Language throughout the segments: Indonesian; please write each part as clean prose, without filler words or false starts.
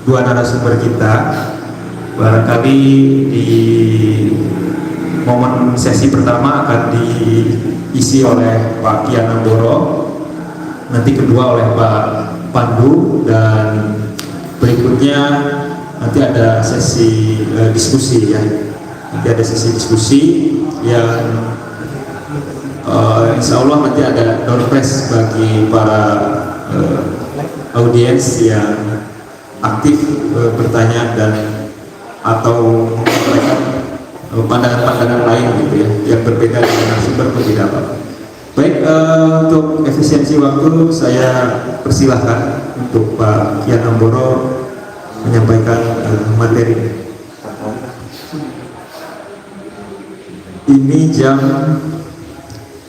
dua narasumber kita. Barangkali di momen sesi pertama akan diisi oleh Pak Kian Amboro, nanti kedua oleh Pak Pandu, dan berikutnya nanti ada sesi diskusi ya. Nanti ada sesi diskusi yang insya Allah nanti ada door prize bagi para audiens yang aktif bertanya dan atau mereka pandangan-pandangan lain gitu ya yang berbeda dengan narasumber pun tidak apa. Baik, untuk efisiensi waktu saya persilahkan untuk Pak Kian Amboro menyampaikan materi. Ini jam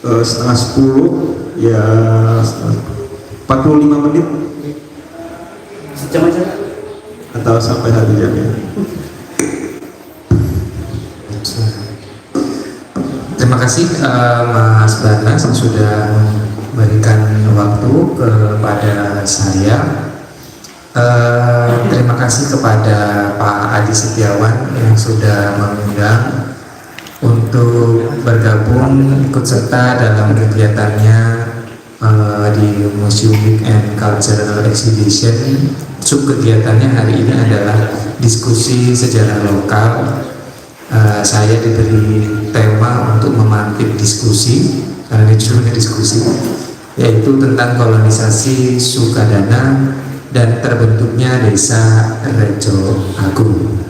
setengah 10 ya, 45 menit sejam aja atau sampai 1 jam ya. Terima kasih Mas Barnas yang sudah memberikan waktu kepada saya. Terima kasih kepada Pak Adi Setiawan yang sudah mengundang untuk bergabung ikut serta dalam kegiatannya di Museum Week and Cultural Exhibition. Sub kegiatannya hari ini adalah diskusi sejarah lokal. Saya diberi tema untuk memantik diskusi, karena ini judulnya diskusi, yaitu tentang kolonisasi Sukadana dan terbentuknya Desa Rejo Agung.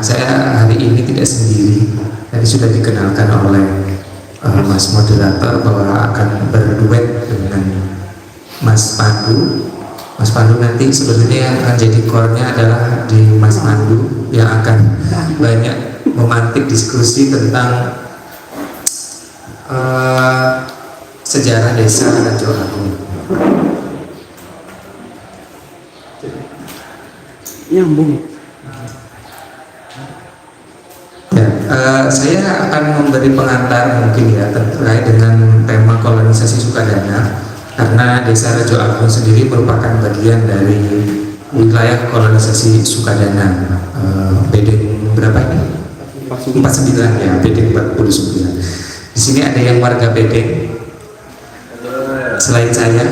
Saya hari ini tidak sendiri, tadi sudah dikenalkan oleh Mas moderator bahwa akan berduet dengan Mas Pandu. Mas Pandu nanti sebenarnya yang akan jadi core-nya adalah di Mas Pandu yang akan banyak memantik diskusi tentang sejarah Desa Rejo Agung. nyambung. Ya, saya akan memberi pengantar mungkin ya terkait dengan tema kolonisasi Sukadana, karena Desa Rejo Agung sendiri merupakan bagian dari wilayah kolonisasi Sukadana. Bedeng berapa ini? 49 ya, Bedeng 49. Di sini ada yang warga Bedeng selain saya?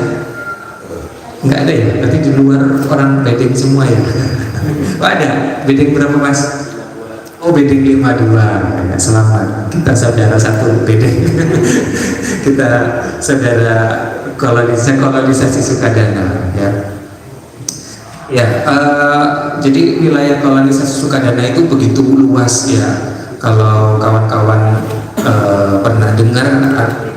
Nggak ada ya? Berarti di luar orang Bedeng semua ya? Oh ada? Bedeng berapa Mas? Oh Bedeng 52 ya, selamat, kita saudara satu Bedeng. Kita saudara kolonisasi Sukadana ya. Ya, jadi wilayah kolonisasi Sukadana itu begitu luas ya. Kalau kawan-kawan pernah dengar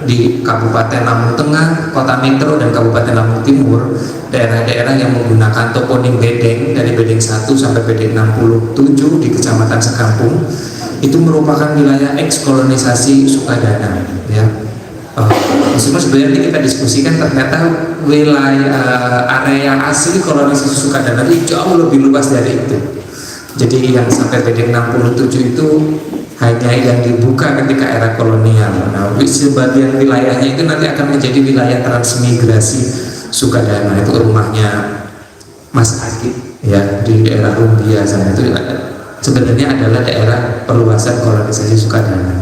di Kabupaten Lampung Tengah, Kota Metro dan Kabupaten Lampung Timur, daerah-daerah yang menggunakan toponim Bedeng dari Bedeng 1 sampai Bedeng 67 di Kecamatan Sekampung itu merupakan wilayah ekskolonisasi Sukadana ya. Meskipun sebenarnya kita diskusikan ternyata wilayah area asli kolonisasi Sukadana itu jauh lebih luas dari itu. Jadi yang sampai Bedeng 67 itu hanya yang dibuka ketika era kolonial. Nah, sebagian wilayahnya itu nanti akan menjadi wilayah transmigrasi Sukadana. Itu rumahnya Mas Agit ya di daerah Rumbia sana, itu sebenarnya adalah daerah perluasan kolonisasi Sukadana.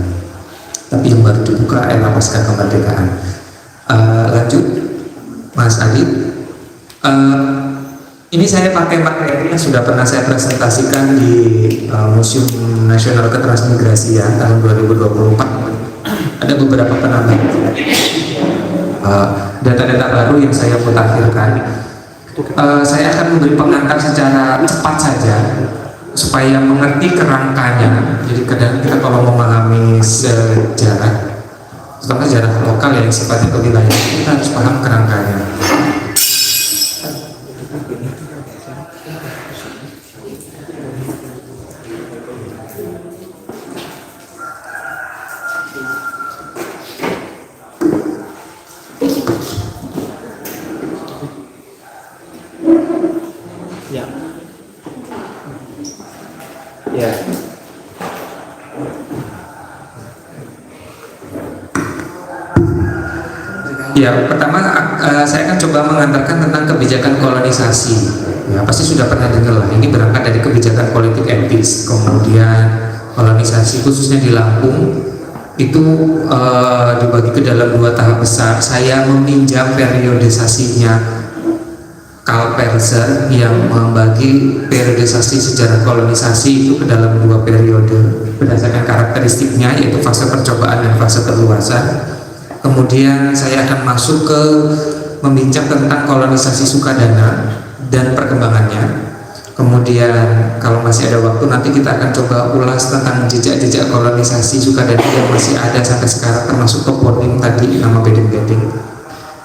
Tapi yang baru dibuka era pasca kemerdekaan. Lanjut, Mas Agit. Ini saya pakai materi yang sudah pernah saya presentasikan di Museum Nasional Ketransmigrasian tahun 2024. Ada beberapa penambahan data-data baru yang saya mutakhirkan. Saya akan memberi pengantar secara cepat saja supaya mengerti kerangkanya. Jadi kadang kita kalau memahami sejarah, terutama sejarah lokal yang sifatnya kewilayahan, kita harus paham kerangkanya. Ya, pertama saya akan coba mengantarkan tentang kebijakan kolonisasi. Ya, pasti sudah pernah dengar lah. Ini berangkat dari kebijakan politik etis, kemudian kolonisasi khususnya di Lampung itu dibagi ke dalam 2 tahap besar. Saya meminjam periodisasinya Karl Perzer yang membagi periodisasi sejarah kolonisasi itu ke dalam 2 periode berdasarkan karakteristiknya, yaitu fase percobaan dan fase perluasan. Kemudian saya akan masuk ke membincang tentang kolonisasi Sukadana dan perkembangannya. Kemudian kalau masih ada waktu nanti kita akan coba ulas tentang jejak-jejak kolonisasi Sukadana yang masih ada sampai sekarang, termasuk toponim tadi nama bedeng-bedeng.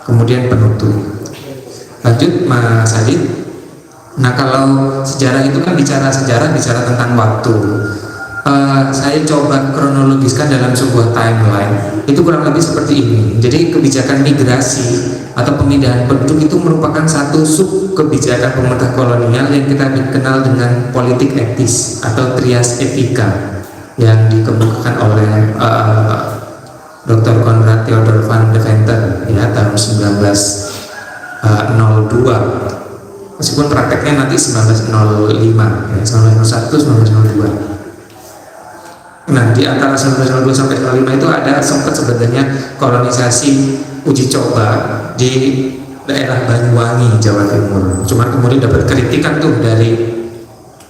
Kemudian penutup. Lanjut Mas Adit. Nah, kalau sejarah itu kan bicara sejarah, bicara tentang waktu. Saya coba kronologiskan dalam sebuah timeline. Itu kurang lebih seperti ini. Jadi kebijakan migrasi atau pemindahan penduduk itu merupakan satu sub kebijakan pemerintah kolonial yang kita kenal dengan politik etis atau trias etika yang dikemukakan oleh Dr. Konrad Theodor van Deventer ya tahun 1902. Meskipun prakteknya nanti 1905 ya, 1901 1902. Nah, di antara 1902 sampai 1905 itu ada sempat sebenarnya kolonisasi uji coba di daerah Banyuwangi, Jawa Timur. Cuman kemudian dapat kritikan tuh dari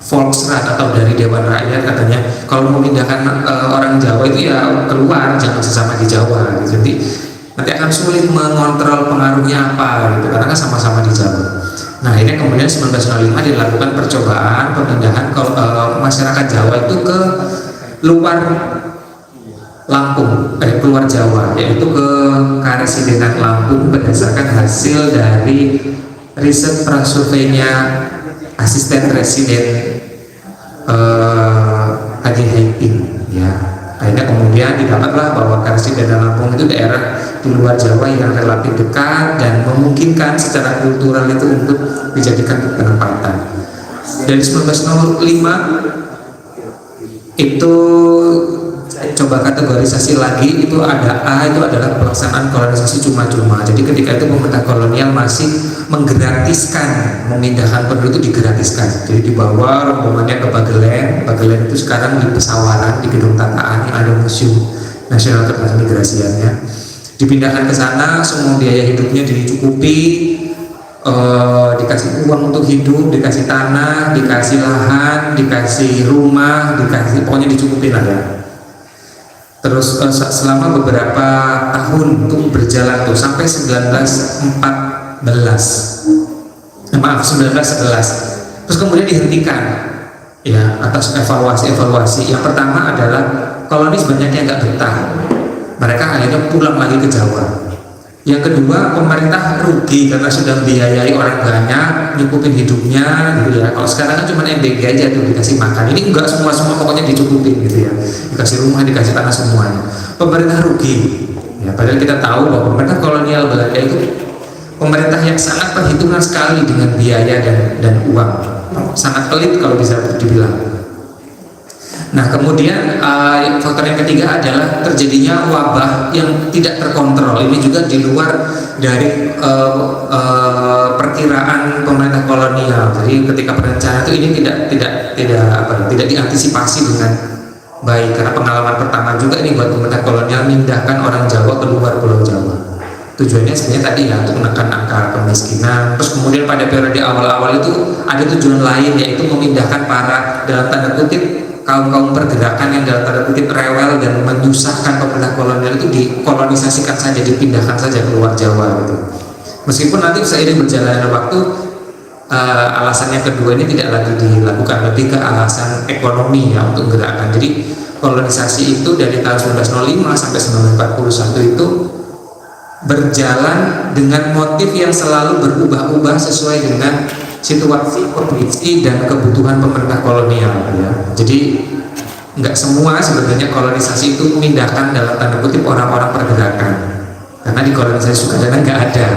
Volksrat atau dari Dewan Rakyat, katanya kalau memindahkan orang Jawa itu ya keluar, jangan sesama di Jawa gitu. Jadi nanti akan sulit mengontrol pengaruhnya apa gitu, karena kan sama-sama di Jawa. Nah, ini kemudian 1905 dilakukan percobaan pemindahan masyarakat Jawa itu ke luar Lampung, keluar Jawa, yaitu ke Karesidenan Lampung berdasarkan hasil dari riset prasurveinya asisten residen Haji Haiping ya. Akhirnya kemudian didapatlah bahwa Karesidenan Lampung itu daerah di luar Jawa yang relatif dekat dan memungkinkan secara kultural itu untuk dijadikan penempatan. Dari 1905 itu coba kategorisasi lagi, itu ada A, itu adalah pelaksanaan kolonisasi cuma-cuma. Jadi ketika itu pemerintah kolonial masih menggratiskan, memindahkan penduduk itu digratiskan. Jadi dibawa rombongannya ke Bagelen. Bagelen itu sekarang di Pesawaran, di Gedung Tataan yang ada Museum Nasional Transmigrasiannya. Dipindahkan ke sana, semua biaya hidupnya dicukupi, dikasih uang untuk hidup, dikasih tanah, dikasih lahan, dikasih rumah, dikasih, pokoknya dicukupi lah ya. Terus selama beberapa tahun itu berjalan tuh sampai 1911. Terus kemudian dihentikan ya atas evaluasi. Yang pertama adalah kolonis banyak yang nggak betah, mereka akhirnya pulang lagi ke Jawa. Yang kedua, pemerintah rugi karena sudah membiayai orang banyak, nyukupin hidupnya gitu ya. Kalau sekarang kan cuma MBG aja tuh dikasih makan. Ini enggak, semua pokoknya dicukupin gitu ya. Dikasih rumah, dikasih tanah semuanya. Pemerintah rugi. Ya, padahal kita tahu bahwa pemerintah kolonial Belanda itu pemerintah yang sangat perhitungan sekali dengan biaya dan uang. Sangat pelit kalau bisa dibilang. Nah, kemudian faktor yang ketiga adalah terjadinya wabah yang tidak terkontrol. Ini juga di luar dari perkiraan pemerintah kolonial. Jadi ketika perencanaan itu ini tidak diantisipasi dengan baik, karena pengalaman pertama juga ini buat pemerintah kolonial memindahkan orang Jawa keluar Pulau Jawa. Tujuannya sebenarnya tadi ya untuk menekan angka kemiskinan. Terus kemudian pada periode awal-awal itu ada tujuan lain, yaitu memindahkan para dalam tanda kutip kaum pergerakan yang dalam tanda kutip rewel dan menyusahkan pemerintah kolonial itu dikolonisasikan saja, dipindahkan saja keluar Jawa gitu. Meskipun nanti seiring berjalannya waktu alasannya kedua ini tidak lagi dilakukan, lebih ke alasan ekonomi ya untuk gerakan. Jadi kolonisasi itu dari tahun 1905 sampai 1941 itu berjalan dengan motif yang selalu berubah-ubah sesuai dengan situasi, kondisi, dan kebutuhan pemerintah kolonial ya. Jadi nggak semua sebenarnya kolonisasi itu memindahkan dalam tanda kutip orang-orang pergerakan, karena di kolonisasi Sukadana nggak ada.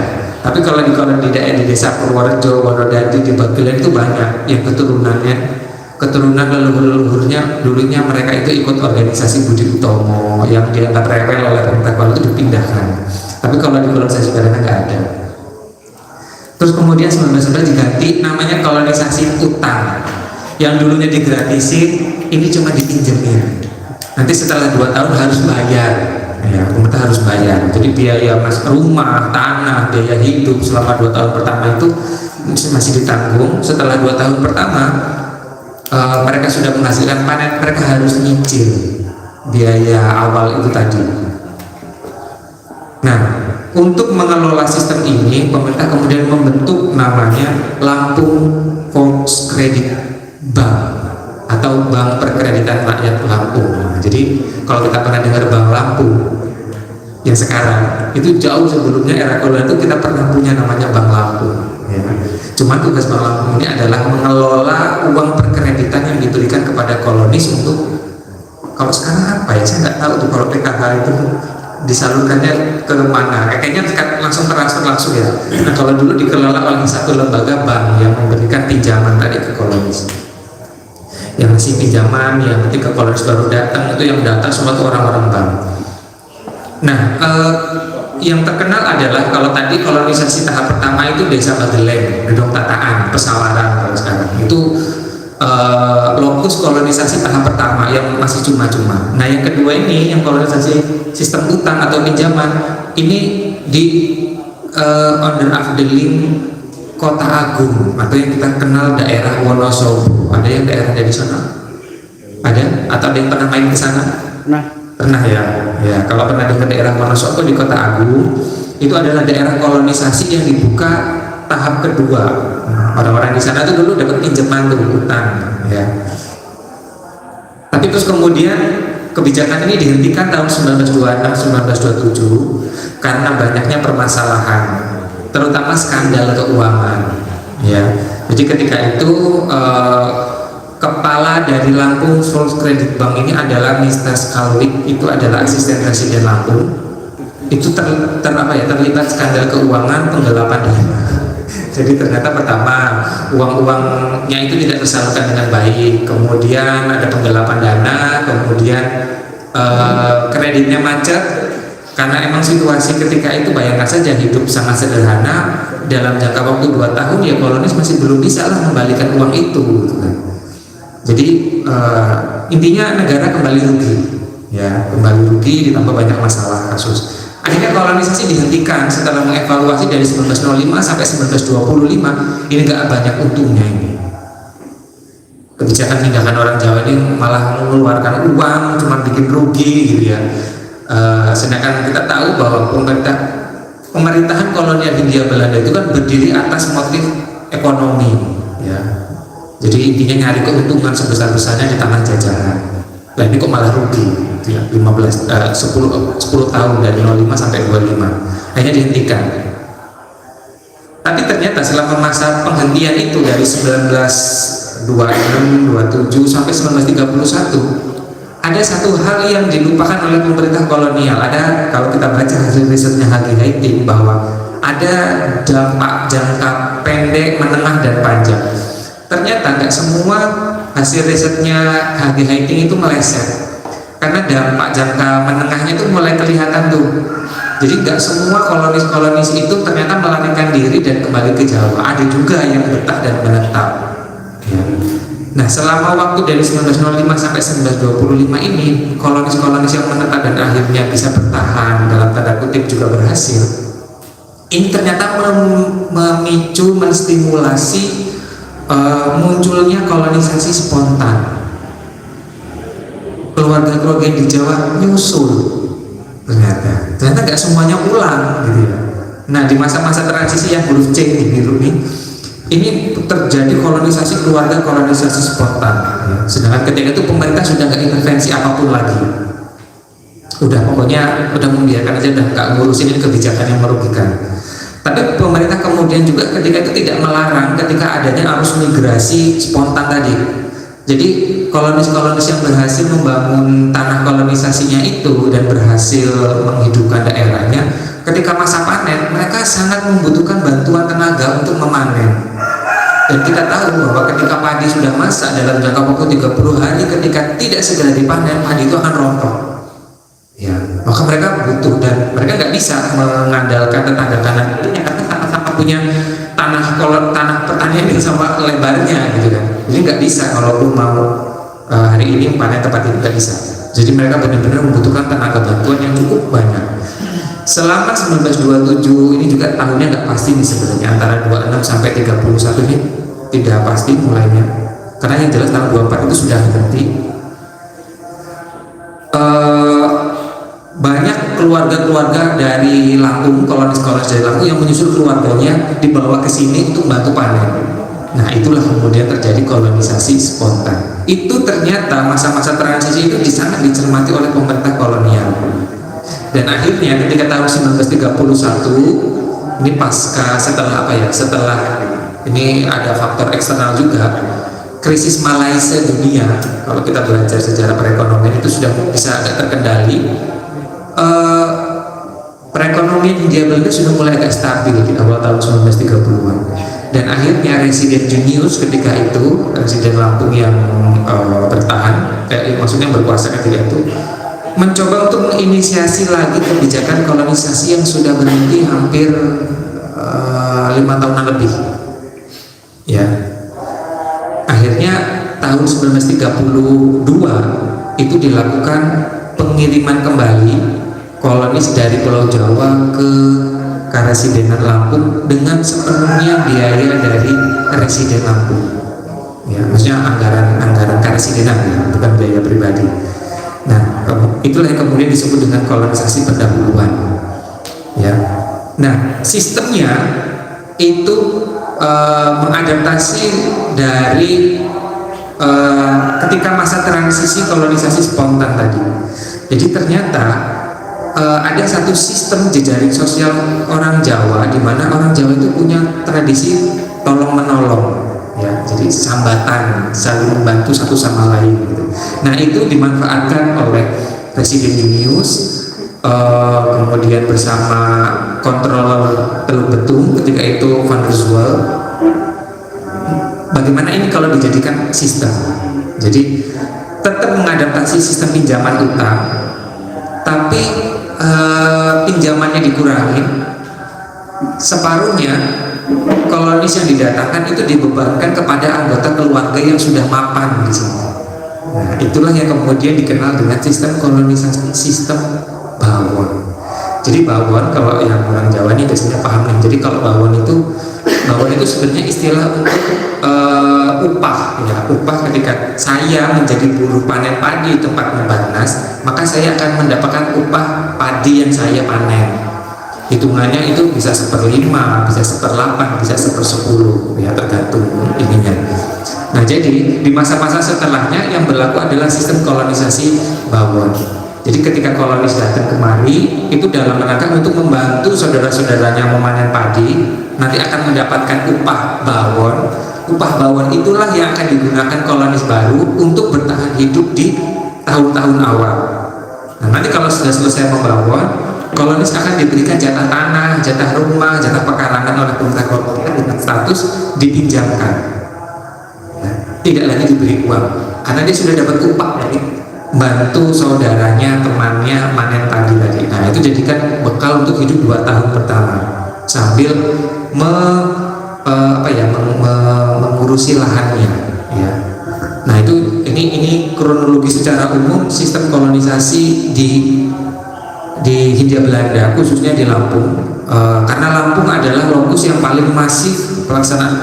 Tapi kalau di daerah di desa Purworejo, Wonodadi, di Bagelen itu banyak yang keturunan leluhur-leluhurnya dulunya mereka itu ikut organisasi Budi Utomo yang dianggap rewel oleh pemerintah kolonial itu dipindahkan. Tapi kalau di kolonisasi Sukadana nggak ada. Terus kemudian 1911 diganti namanya kolonisasi utang. Yang dulunya digratisin, ini cuma dipinjemin. Nanti setelah 2 tahun harus bayar. Ya, pemerintah harus bayar. Jadi biaya rumah, tanah, biaya hidup selama 2 tahun pertama itu masih ditanggung. Setelah 2 tahun pertama mereka sudah menghasilkan panen, mereka harus nyicil biaya awal itu tadi. Nah, untuk mengelola sistem ini, pemerintah kemudian membentuk namanya Lampung Volks Credit Bank atau Bank Perkreditan Rakyat Lampung. Nah, jadi kalau kita pernah dengar Bank Lampung yang sekarang, itu jauh sebelumnya era kolonial itu kita pernah punya namanya Bank Lampung. Ya. Cuma tugas Bank Lampung ini adalah mengelola uang perkreditan yang diberikan kepada kolonis untuk, kalau sekarang apa ya, saya nggak tahu tuh kalau PKH itu disalurkannya ke mana, kayaknya langsung transfer langsung ya. Nah, kalau dulu dikelola oleh satu lembaga bank yang memberikan pinjaman tadi ke kolonis, yang ngasih pinjaman, yang nanti ke kolonis baru datang, itu yang datang semua itu orang-orang bank. Nah, yang terkenal adalah kalau tadi kolonisasi tahap pertama itu Desa Bageleng, Gedong Tataan, Pesawaran kalau sekarang itu lokus kolonisasi tahap pertama yang masih cuma-cuma. Nah, yang kedua ini yang kolonisasi sistem utang atau pinjaman ini di under Afdeling Kota Agung atau yang kita kenal daerah Wonosobo. Ada yang daerah dari sana? Ada? Atau ada yang pernah main ke sana? Pernah ya. Ya, kalau pernah dengar daerah Wonosobo di Kota Agung, itu adalah daerah kolonisasi yang dibuka tahap kedua. Orang-orang di sana tuh dulu dapat pinjaman tuh utang, ya. Tapi terus kemudian kebijakan ini dihentikan tahun 1926-1927 karena banyaknya permasalahan, terutama skandal keuangan, ya. Jadi ketika itu kepala dari Lampung Volks Credit Bank ini adalah Mr. Skalwik, itu adalah asisten presiden Lampung. Itu terlibat skandal keuangan penggelapan dana. Jadi ternyata pertama uang-uangnya itu tidak tersalurkan dengan baik, kemudian ada penggelapan dana, kemudian kreditnya macet karena emang situasi ketika itu bayangkan saja hidup sangat sederhana dalam jangka waktu 2 tahun ya kolonis masih belum bisa lah membalikan uang itu, gitu kan. Jadi intinya negara kembali rugi, ya kembali rugi ditambah banyak masalah kasus. Akhirnya kolonisasi dihentikan setelah mengevaluasi dari 1905 sampai 1925, ini nggak banyak untungnya ini. Kebijakan tindakan orang Jawa ini malah mengeluarkan uang, cuma bikin rugi gitu ya. Sedangkan kita tahu bahwa pemerintahan kolonial Hindia Belanda itu kan berdiri atas motif ekonomi, ya. Jadi intinya nyari keuntungan sebesar-besarnya di tanah jajahan. Nah ini kok malah rugi. 10 tahun dari 05 sampai 25 akhirnya dihentikan. Tapi ternyata selama masa penghentian itu dari 1926, 27 sampai 1931 ada satu hal yang dilupakan oleh pemerintah kolonial. Ada, kalau kita baca hasil risetnya H.G. Heiting, bahwa ada dampak jangka pendek, menengah, dan panjang. Ternyata nggak semua hasil risetnya H.G. Heiting itu meleset. Karena dampak jangka menengahnya itu mulai kelihatan tuh. Jadi nggak semua kolonis-kolonis itu ternyata melarikan diri dan kembali ke Jawa. Ada juga yang betah dan menetap, ya. Nah, selama waktu dari 1905 sampai 1925 ini, kolonis-kolonis yang menetap dan akhirnya bisa bertahan dalam tanda kutip juga berhasil, ini ternyata memicu, menstimulasi munculnya kolonisasi spontan. Keluarga-keluarga di Jawa nyusul, ternyata nggak semuanya pulang gitu ya. Nah, di masa-masa transisi yang huruf C ini terjadi kolonisasi keluarga, kolonisasi spontan, ya. Sedangkan ketika itu pemerintah sudah nggak intervensi apapun lagi, pokoknya udah membiarkan aja, dan nggak ngurusin ini kebijakan yang merugikan. Tapi pemerintah kemudian juga ketika itu tidak melarang ketika adanya arus migrasi spontan tadi. Jadi kolonis-kolonis yang berhasil membangun tanah kolonisasinya itu dan berhasil menghidupkan daerahnya, ketika masa panen mereka sangat membutuhkan bantuan tenaga untuk memanen. Dan kita tahu bahwa ketika padi sudah masak dalam jangka waktu 30 hari, ketika tidak segera dipanen, padi itu akan rontok, ya. Maka mereka butuh, dan mereka nggak bisa mengandalkan tenaga kanan karena sama-sama punya tanah pertanian yang sama lebarnya gitu kan. Jadi nggak bisa kalau lu mau hari ini panen tempat ini, nggak bisa. Jadi mereka benar-benar membutuhkan tenaga bantuan yang cukup banyak. Selama 1927 ini juga tahunnya nggak pasti nih sebenarnya, antara 26 sampai 31 ini tidak pasti mulainya. Karena yang jelas tahun 24 itu sudah berhenti. Banyak keluarga-keluarga dari Lampung, kolonis-kolonis dari Lampung yang menyusul keluarganya dibawa ke sini untuk bantu panen. Nah, itulah kemudian terjadi kolonisasi spontan. Itu ternyata masa-masa transisi itu sangat dicermati oleh pemerintah kolonial. Dan akhirnya ketika tahun 1931 ini pasca setelah ini ada faktor eksternal juga, krisis Malaysia dunia. Kalau kita belajar sejarah perekonomian itu sudah bisa agak terkendali. Perekonomian Hindia Belanda sudah mulai agak stabil di awal tahun 1930-an. Dan akhirnya Residen Junius ketika itu, Residen Lampung yang maksudnya berkuasa ketika itu, mencoba untuk menginisiasi lagi kebijakan kolonisasi yang sudah berhenti hampir 5 tahunan lebih. Ya, akhirnya tahun 1932 itu dilakukan pengiriman kembali kolonis dari Pulau Jawa ke Karesidenan Lampung dengan sepenuhnya biaya dari Residen Lampung. Ya, maksudnya anggaran Karesidenan, ya, bukan biaya pribadi. Nah, itulah yang kemudian disebut dengan kolonisasi pendahuluan. Ya, nah sistemnya itu mengadaptasi dari ketika masa transisi kolonisasi spontan tadi. Jadi ternyata ada satu sistem jejaring sosial orang Jawa, di mana orang Jawa itu punya tradisi tolong menolong, ya, jadi sambatan, saling membantu satu sama lain gitu. Nah, itu dimanfaatkan oleh Presiden Junius, kemudian bersama kontroler Teluk Betung ketika itu Van der Zuel. Bagaimana ini kalau dijadikan sistem? Jadi tetap mengadaptasi sistem pinjaman utang, tapi pinjamannya dikurangi, separuhnya kolonis yang didatangkan itu dibebankan kepada anggota keluarga yang sudah mapan di sini. Nah, itulah yang kemudian dikenal dengan sistem kolonisasi, sistem bawon. Jadi bawon, kalau yang orang Jawa ini biasanya paham nih. Jadi kalau bawon itu sebenarnya istilah untuk upah, ya, upah ketika saya menjadi buruh panen padi di tempat Membarnas, maka saya akan mendapatkan upah padi yang saya panen. Hitungannya itu bisa 1/5, bisa 1/8, bisa 1/10, ya, tergantung ininya. Nah, jadi di masa-masa setelahnya yang berlaku adalah sistem kolonisasi bawon. Jadi ketika kolonis datang kemari, itu dalam rangka untuk membantu saudara-saudaranya memanen padi, nanti akan mendapatkan upah bawon. Upah bawon itulah yang akan digunakan kolonis baru untuk bertahan hidup di tahun-tahun awal. Nah, nanti kalau sudah selesai membawon, kolonis akan diberikan jatah tanah, jatah rumah, jatah pekarangan oleh pemerintah kolonial dengan status dipinjamkan. Nah, tidak lagi diberi uang, karena dia sudah dapat upah dari bantu saudaranya, temannya manen padi tadi. Nah, itu jadikan bekal untuk hidup 2 tahun pertama sambil mengurusi lahannya, ya. Nah, itu ini kronologi secara umum sistem kolonisasi di Hindia Belanda, khususnya di Lampung, karena Lampung adalah lokus yang paling masif pelaksanaan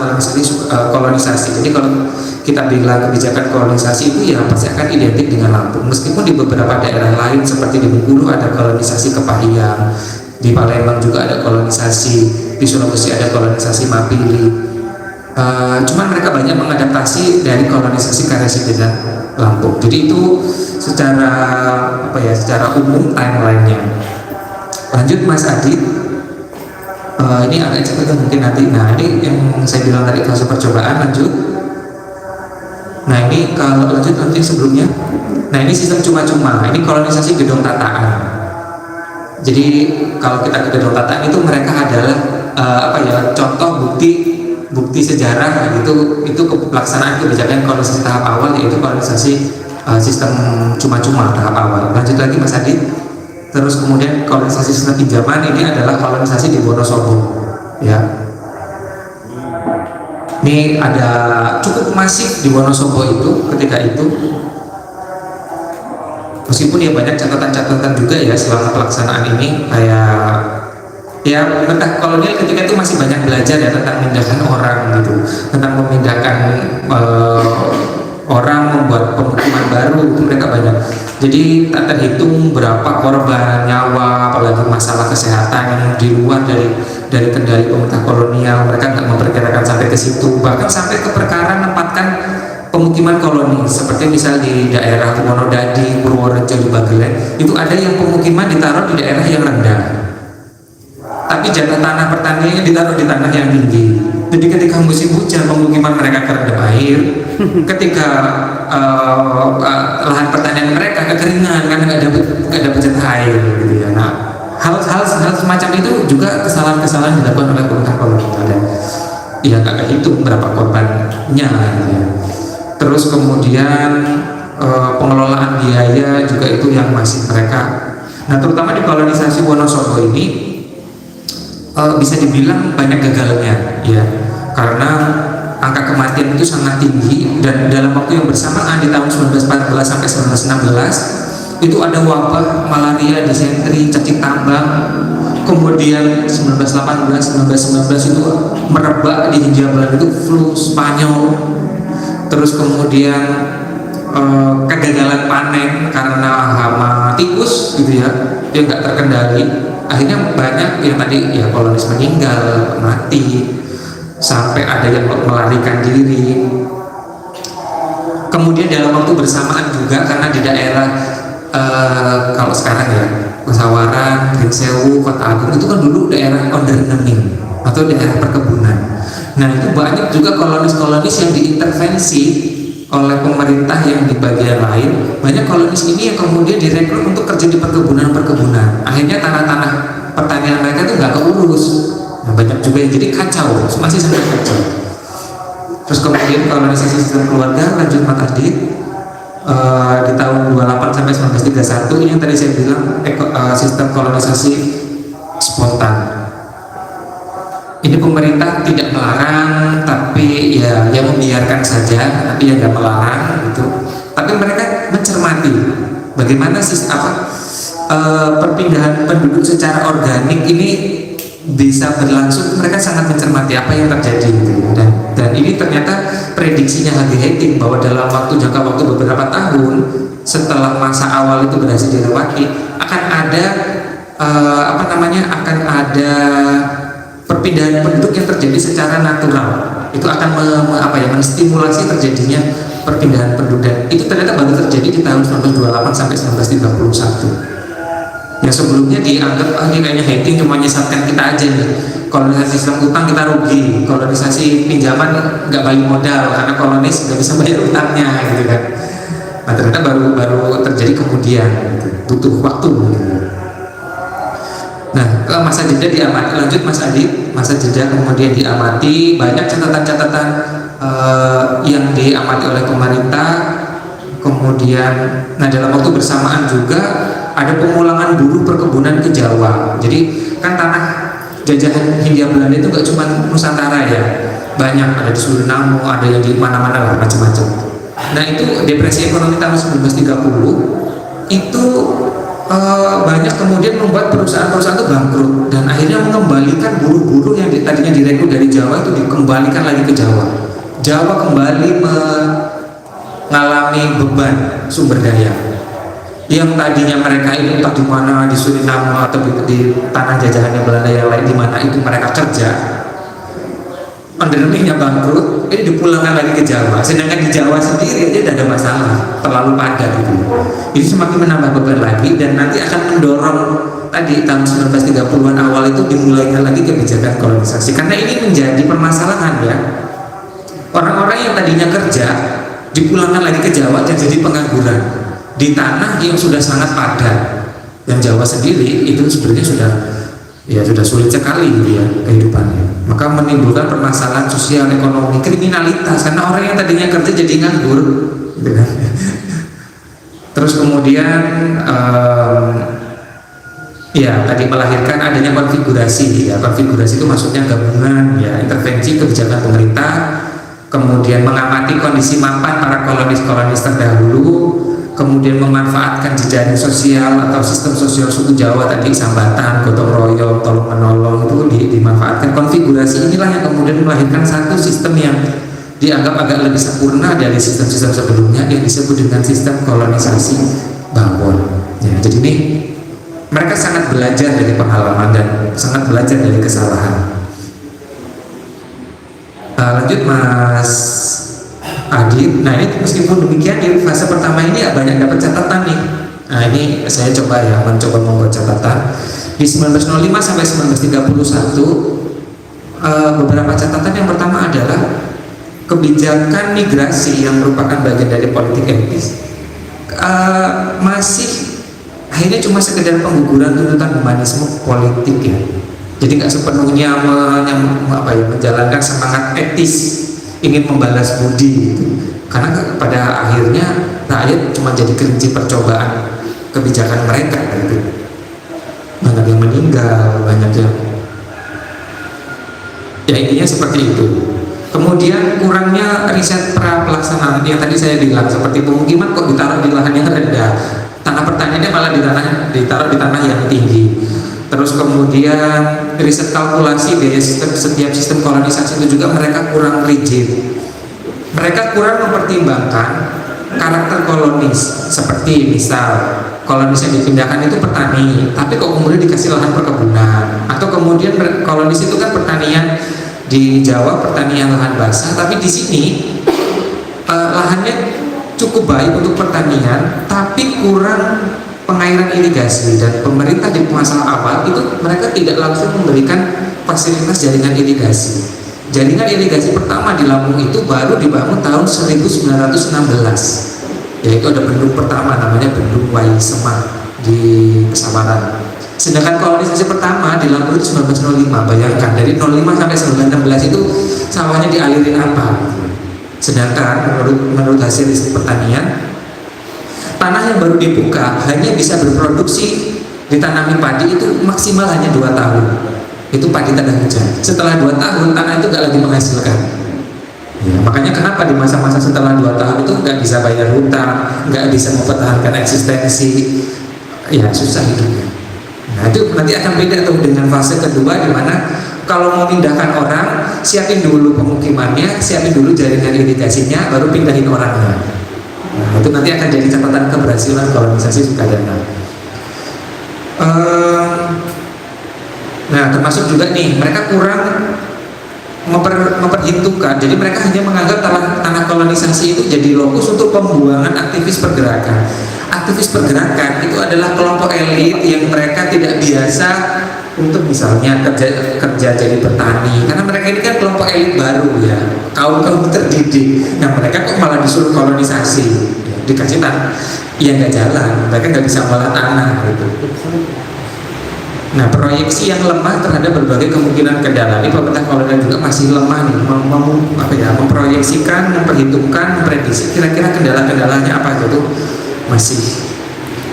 kolonisasi. Jadi kalau kita bilang kebijakan kolonisasi itu ya pasti akan identik dengan Lampung. Meskipun di beberapa daerah lain seperti di Bengkulu ada kolonisasi Kepahyang, di Palembang juga ada kolonisasi, di Sulawesi ada kolonisasi Mapili. Cuman mereka banyak mengadaptasi dari kolonisasi Karesidenan Lampung. Jadi itu secara umum timelinenya. Lanjut Mas Adit. Ini agak cepat mungkin nanti. Nah, ini yang saya bilang tadi fase percobaan. Lanjut. Nah, ini kalau lanjut nanti sebelumnya. Nah, ini sistem cuma-cuma. Ini kolonisasi gedung tataan. Jadi kalau kita ke gedung tataan itu mereka adalah contoh bukti sejarah itu pelaksanaan kebijakan kolonisasi tahap awal, yaitu kolonisasi sistem cuma-cuma tahap awal. Lanjut lagi Mas Adit. Terus kemudian kolonisasi sistem pinjaman ini adalah kolonisasi di Wonosobo, ya. Ini ada cukup masif di Wonosobo itu ketika itu, meskipun ya banyak catatan-catatan juga ya selama pelaksanaan ini, kayak ya pemerintah kolonial ketika itu masih banyak belajar ya tentang memindahkan orang gitu, tentang memindahkan orang, membuat pemukiman baru, itu mereka banyak. Jadi tak terhitung berapa korban nyawa, apalagi masalah kesehatan yang di luar dari kendali pemerintah kolonial. Mereka nggak memperkirakan sampai ke situ, bahkan sampai ke perkara menempatkan pemukiman koloni, seperti misal di daerah Wonodadi, Purworejo, di Bagelen, itu ada yang pemukiman ditaruh di daerah yang rendah, tapi jatah tanah pertaniannya ditaruh di tanah yang tinggi. Jadi ketika musim hujan pemukiman mereka kerendam air, ketika lahan pertanian mereka kekeringan karena nggak dapat jatah air gitu ya. Nah, hal semacam itu juga kesalahan-kesalahan dilakukan oleh pemerintah kolonial dan ya nggak kehitung berapa korbannya gitu ya. Terus kemudian pengelolaan biaya juga itu yang masih mereka. Nah, terutama di kolonisasi Wonosobo ini bisa dibilang banyak gagalnya ya, karena angka kematian itu sangat tinggi, dan dalam waktu yang bersamaan di tahun 1914 sampai 1916 itu ada wabah malaria, disentri, cacing tambang. Kemudian 1918 1919 itu merebak di Hindia Belanda itu flu Spanyol. Terus kemudian kegagalan panen karena hama tikus gitu ya, dia nggak terkendali. Akhirnya banyak yang tadi ya kolonis meninggal, mati, sampai ada yang melarikan diri. Kemudian dalam waktu bersamaan juga karena di daerah kalau sekarang ya Pesawaran, Gringsewu, Kota Agung itu kan dulu daerah onderneming atau daerah perkebunan. Nah, itu banyak juga kolonis-kolonis yang diintervensi oleh pemerintah yang di bagian lain. Banyak kolonis ini yang kemudian direkrut untuk kerja di perkebunan-perkebunan. Akhirnya tanah-tanah pertanian mereka itu nggak keurus. Nah, banyak juga yang jadi kacau, masih sangat kacau. Terus kemudian kolonisasi sistem keluarga, lanjut Mas Adit, di tahun 28 sampai 1931 ini yang tadi saya bilang sistem kolonisasi spontan. Ini pemerintah tidak melarang, tapi ya membiarkan saja, tapi ya nggak melarang gitu. Tapi mereka mencermati bagaimana perpindahan penduduk secara organik ini bisa berlangsung. Mereka sangat mencermati apa yang terjadi gitu. Dan ini ternyata prediksinya Hage Hating bahwa dalam jangka waktu beberapa tahun setelah masa awal itu berhasil dilewati akan ada akan ada perpindahan penduduk yang terjadi secara natural. Itu akan menstimulasi terjadinya perpindahan penduduk, dan itu ternyata baru terjadi di tahun 1928 sampai 1931. Yang sebelumnya dianggap ini kayaknya Hating cuma menyesatkan kita aja nih. Kolonisasi sistem utang kita rugi, kolonisasi pinjaman nggak balik modal karena kolonis nggak bisa bayar utangnya gitu kan. Nah, ternyata baru terjadi kemudian gitu. Butuh waktu gitu. Nah, ke masa jeda diamati, lanjut Mas Adit, masa jeda kemudian diamati, banyak catatan-catatan yang diamati oleh pemerintah. Kemudian, nah dalam waktu bersamaan juga ada pemulangan buruh perkebunan ke Jawa. Jadi kan tanah jajahan Hindia Belanda itu gak cuma Nusantara ya, banyak, ada di Suriname, ada yang di mana-mana lah, macam-macam. Nah, itu depresi ekonomi tahun 1930 itu banyak kemudian membuat perusahaan-perusahaan itu bangkrut, dan akhirnya mengembalikan buruh-buruh yang tadinya direkrut dari Jawa itu dikembalikan lagi ke Jawa. Jawa kembali mengalami beban sumber daya yang tadinya mereka ini entah di mana, di Suriname atau di tanah jajahannya Belanda yang lain, di mana itu mereka kerja, underningnya bangkrut, ini dipulangkan lagi ke Jawa. Sedangkan di Jawa sendiri aja tidak ada masalah, terlalu padat gitu. Ini semakin menambah beban lagi, dan nanti akan mendorong tadi tahun 1930-an awal itu dimulainya lagi kebijakan kolonisasi. Karena ini menjadi permasalahan ya. Orang-orang yang tadinya kerja dipulangkan lagi ke Jawa dan jadi pengangguran di tanah yang sudah sangat padat. Yang Jawa sendiri itu sebenarnya sudah sulit sekali gitu ya kehidupannya. Maka menimbulkan permasalahan sosial, ekonomi, kriminalitas, karena orang yang tadinya kerja jadi nganggur gitu kan. Terus kemudian tadi melahirkan adanya konfigurasi ya. Konfigurasi itu maksudnya gabungan ya, intervensi kebijakan pemerintah kemudian mengamati kondisi mapan para kolonis-kolonis terdahulu, kemudian memanfaatkan jejaring sosial atau sistem sosial suku Jawa tadi, sambatan, gotong royong, tolong menolong itu dimanfaatkan. Konfigurasi inilah yang kemudian melahirkan satu sistem yang dianggap agak lebih sempurna dari sistem-sistem sebelumnya yang disebut dengan sistem kolonisasi Bawon. Ya, jadi ini mereka sangat belajar dari pengalaman dan sangat belajar dari kesalahan. Lanjut Mas Adit. Nah ini meskipun demikian di fase pertama ini ya banyak dapat catatan nih. Nah ini saya coba mencoba membuat catatan di 1905 sampai 1931. Beberapa catatan. Yang pertama adalah kebijakan migrasi yang merupakan bagian dari politik etnis masih akhirnya cuma sekedar pengguguran tuntutan humanisme politik ya. Jadi nggak sepenuhnya menjalankan semangat etis ingin membalas budi gitu. Karena pada akhirnya rakyat cuma jadi kelinci percobaan kebijakan mereka gitu. Banyak yang meninggal, banyak yang ya intinya seperti itu. Kemudian kurangnya riset pra pelaksanaan yang tadi saya bilang, seperti pemukiman kok ditaruh di lahan yang rendah, tanah pertaniannya malah ditaruh di tanah yang tinggi. Terus kemudian riset kalkulasi biaya setiap sistem kolonisasi itu juga mereka kurang rigid. Mereka kurang mempertimbangkan karakter kolonis, seperti misal kolonis yang dipindahkan itu petani, tapi kok kemudian dikasih lahan perkebunan, atau kemudian kolonis itu kan pertanian di Jawa, pertanian lahan basah, tapi di sini lahannya cukup baik untuk pertanian, tapi kurang pengairan irigasi, dan pemerintah di masa awal itu mereka tidak langsung memberikan fasilitas jaringan irigasi. Jaringan irigasi pertama di Lampung itu baru dibangun tahun 1916, yaitu ada bendung pertama namanya Bendung Wai Semar di Pesawaran. Sedangkan kolonisasi pertama di Lampung itu 1905. Bayangkan dari 05 sampai 1916 itu sawahnya dialirin apa? Sedangkan menurut hasil riset pertanian, tanah yang baru dibuka hanya bisa berproduksi ditanami padi itu maksimal hanya 2 tahun. Itu padi tanah hujan. Setelah 2 tahun tanah itu nggak lagi menghasilkan. Ya, makanya kenapa di masa-masa setelah 2 tahun itu nggak bisa bayar hutang, nggak bisa mempertahankan eksistensi, ya susah hidupnya. Nah itu nanti akan beda tuh dengan fase kedua, di mana kalau mau pindahkan orang, siapin dulu pemukimannya, siapin dulu jaringan irigasinya, baru pindahin orangnya. Nah, itu nanti akan jadi catatan keberhasilan kolonisasi Sukadana. Nah, termasuk juga nih, mereka kurang memperhitungkan. Jadi mereka hanya menganggap tanah kolonisasi itu jadi lokus untuk pembuangan aktivis pergerakan. Aktivis pergerakan itu adalah kelompok elit yang mereka tidak biasa untuk misalnya kerja jadi petani, karena mereka ini kan kelompok elit baru ya, kaum terdidik. Nah mereka kok malah disuruh kolonisasi, dikasih tanah, ya nggak jalan, mereka nggak bisa ngolah tanah gitu. Nah proyeksi yang lemah terhadap berbagai kemungkinan kendala ini, pemerintah kolonial juga masih lemah nih, memproyeksikan, memperhitungkan, memprediksi kira-kira kendala-kendalanya apa gitu. Masih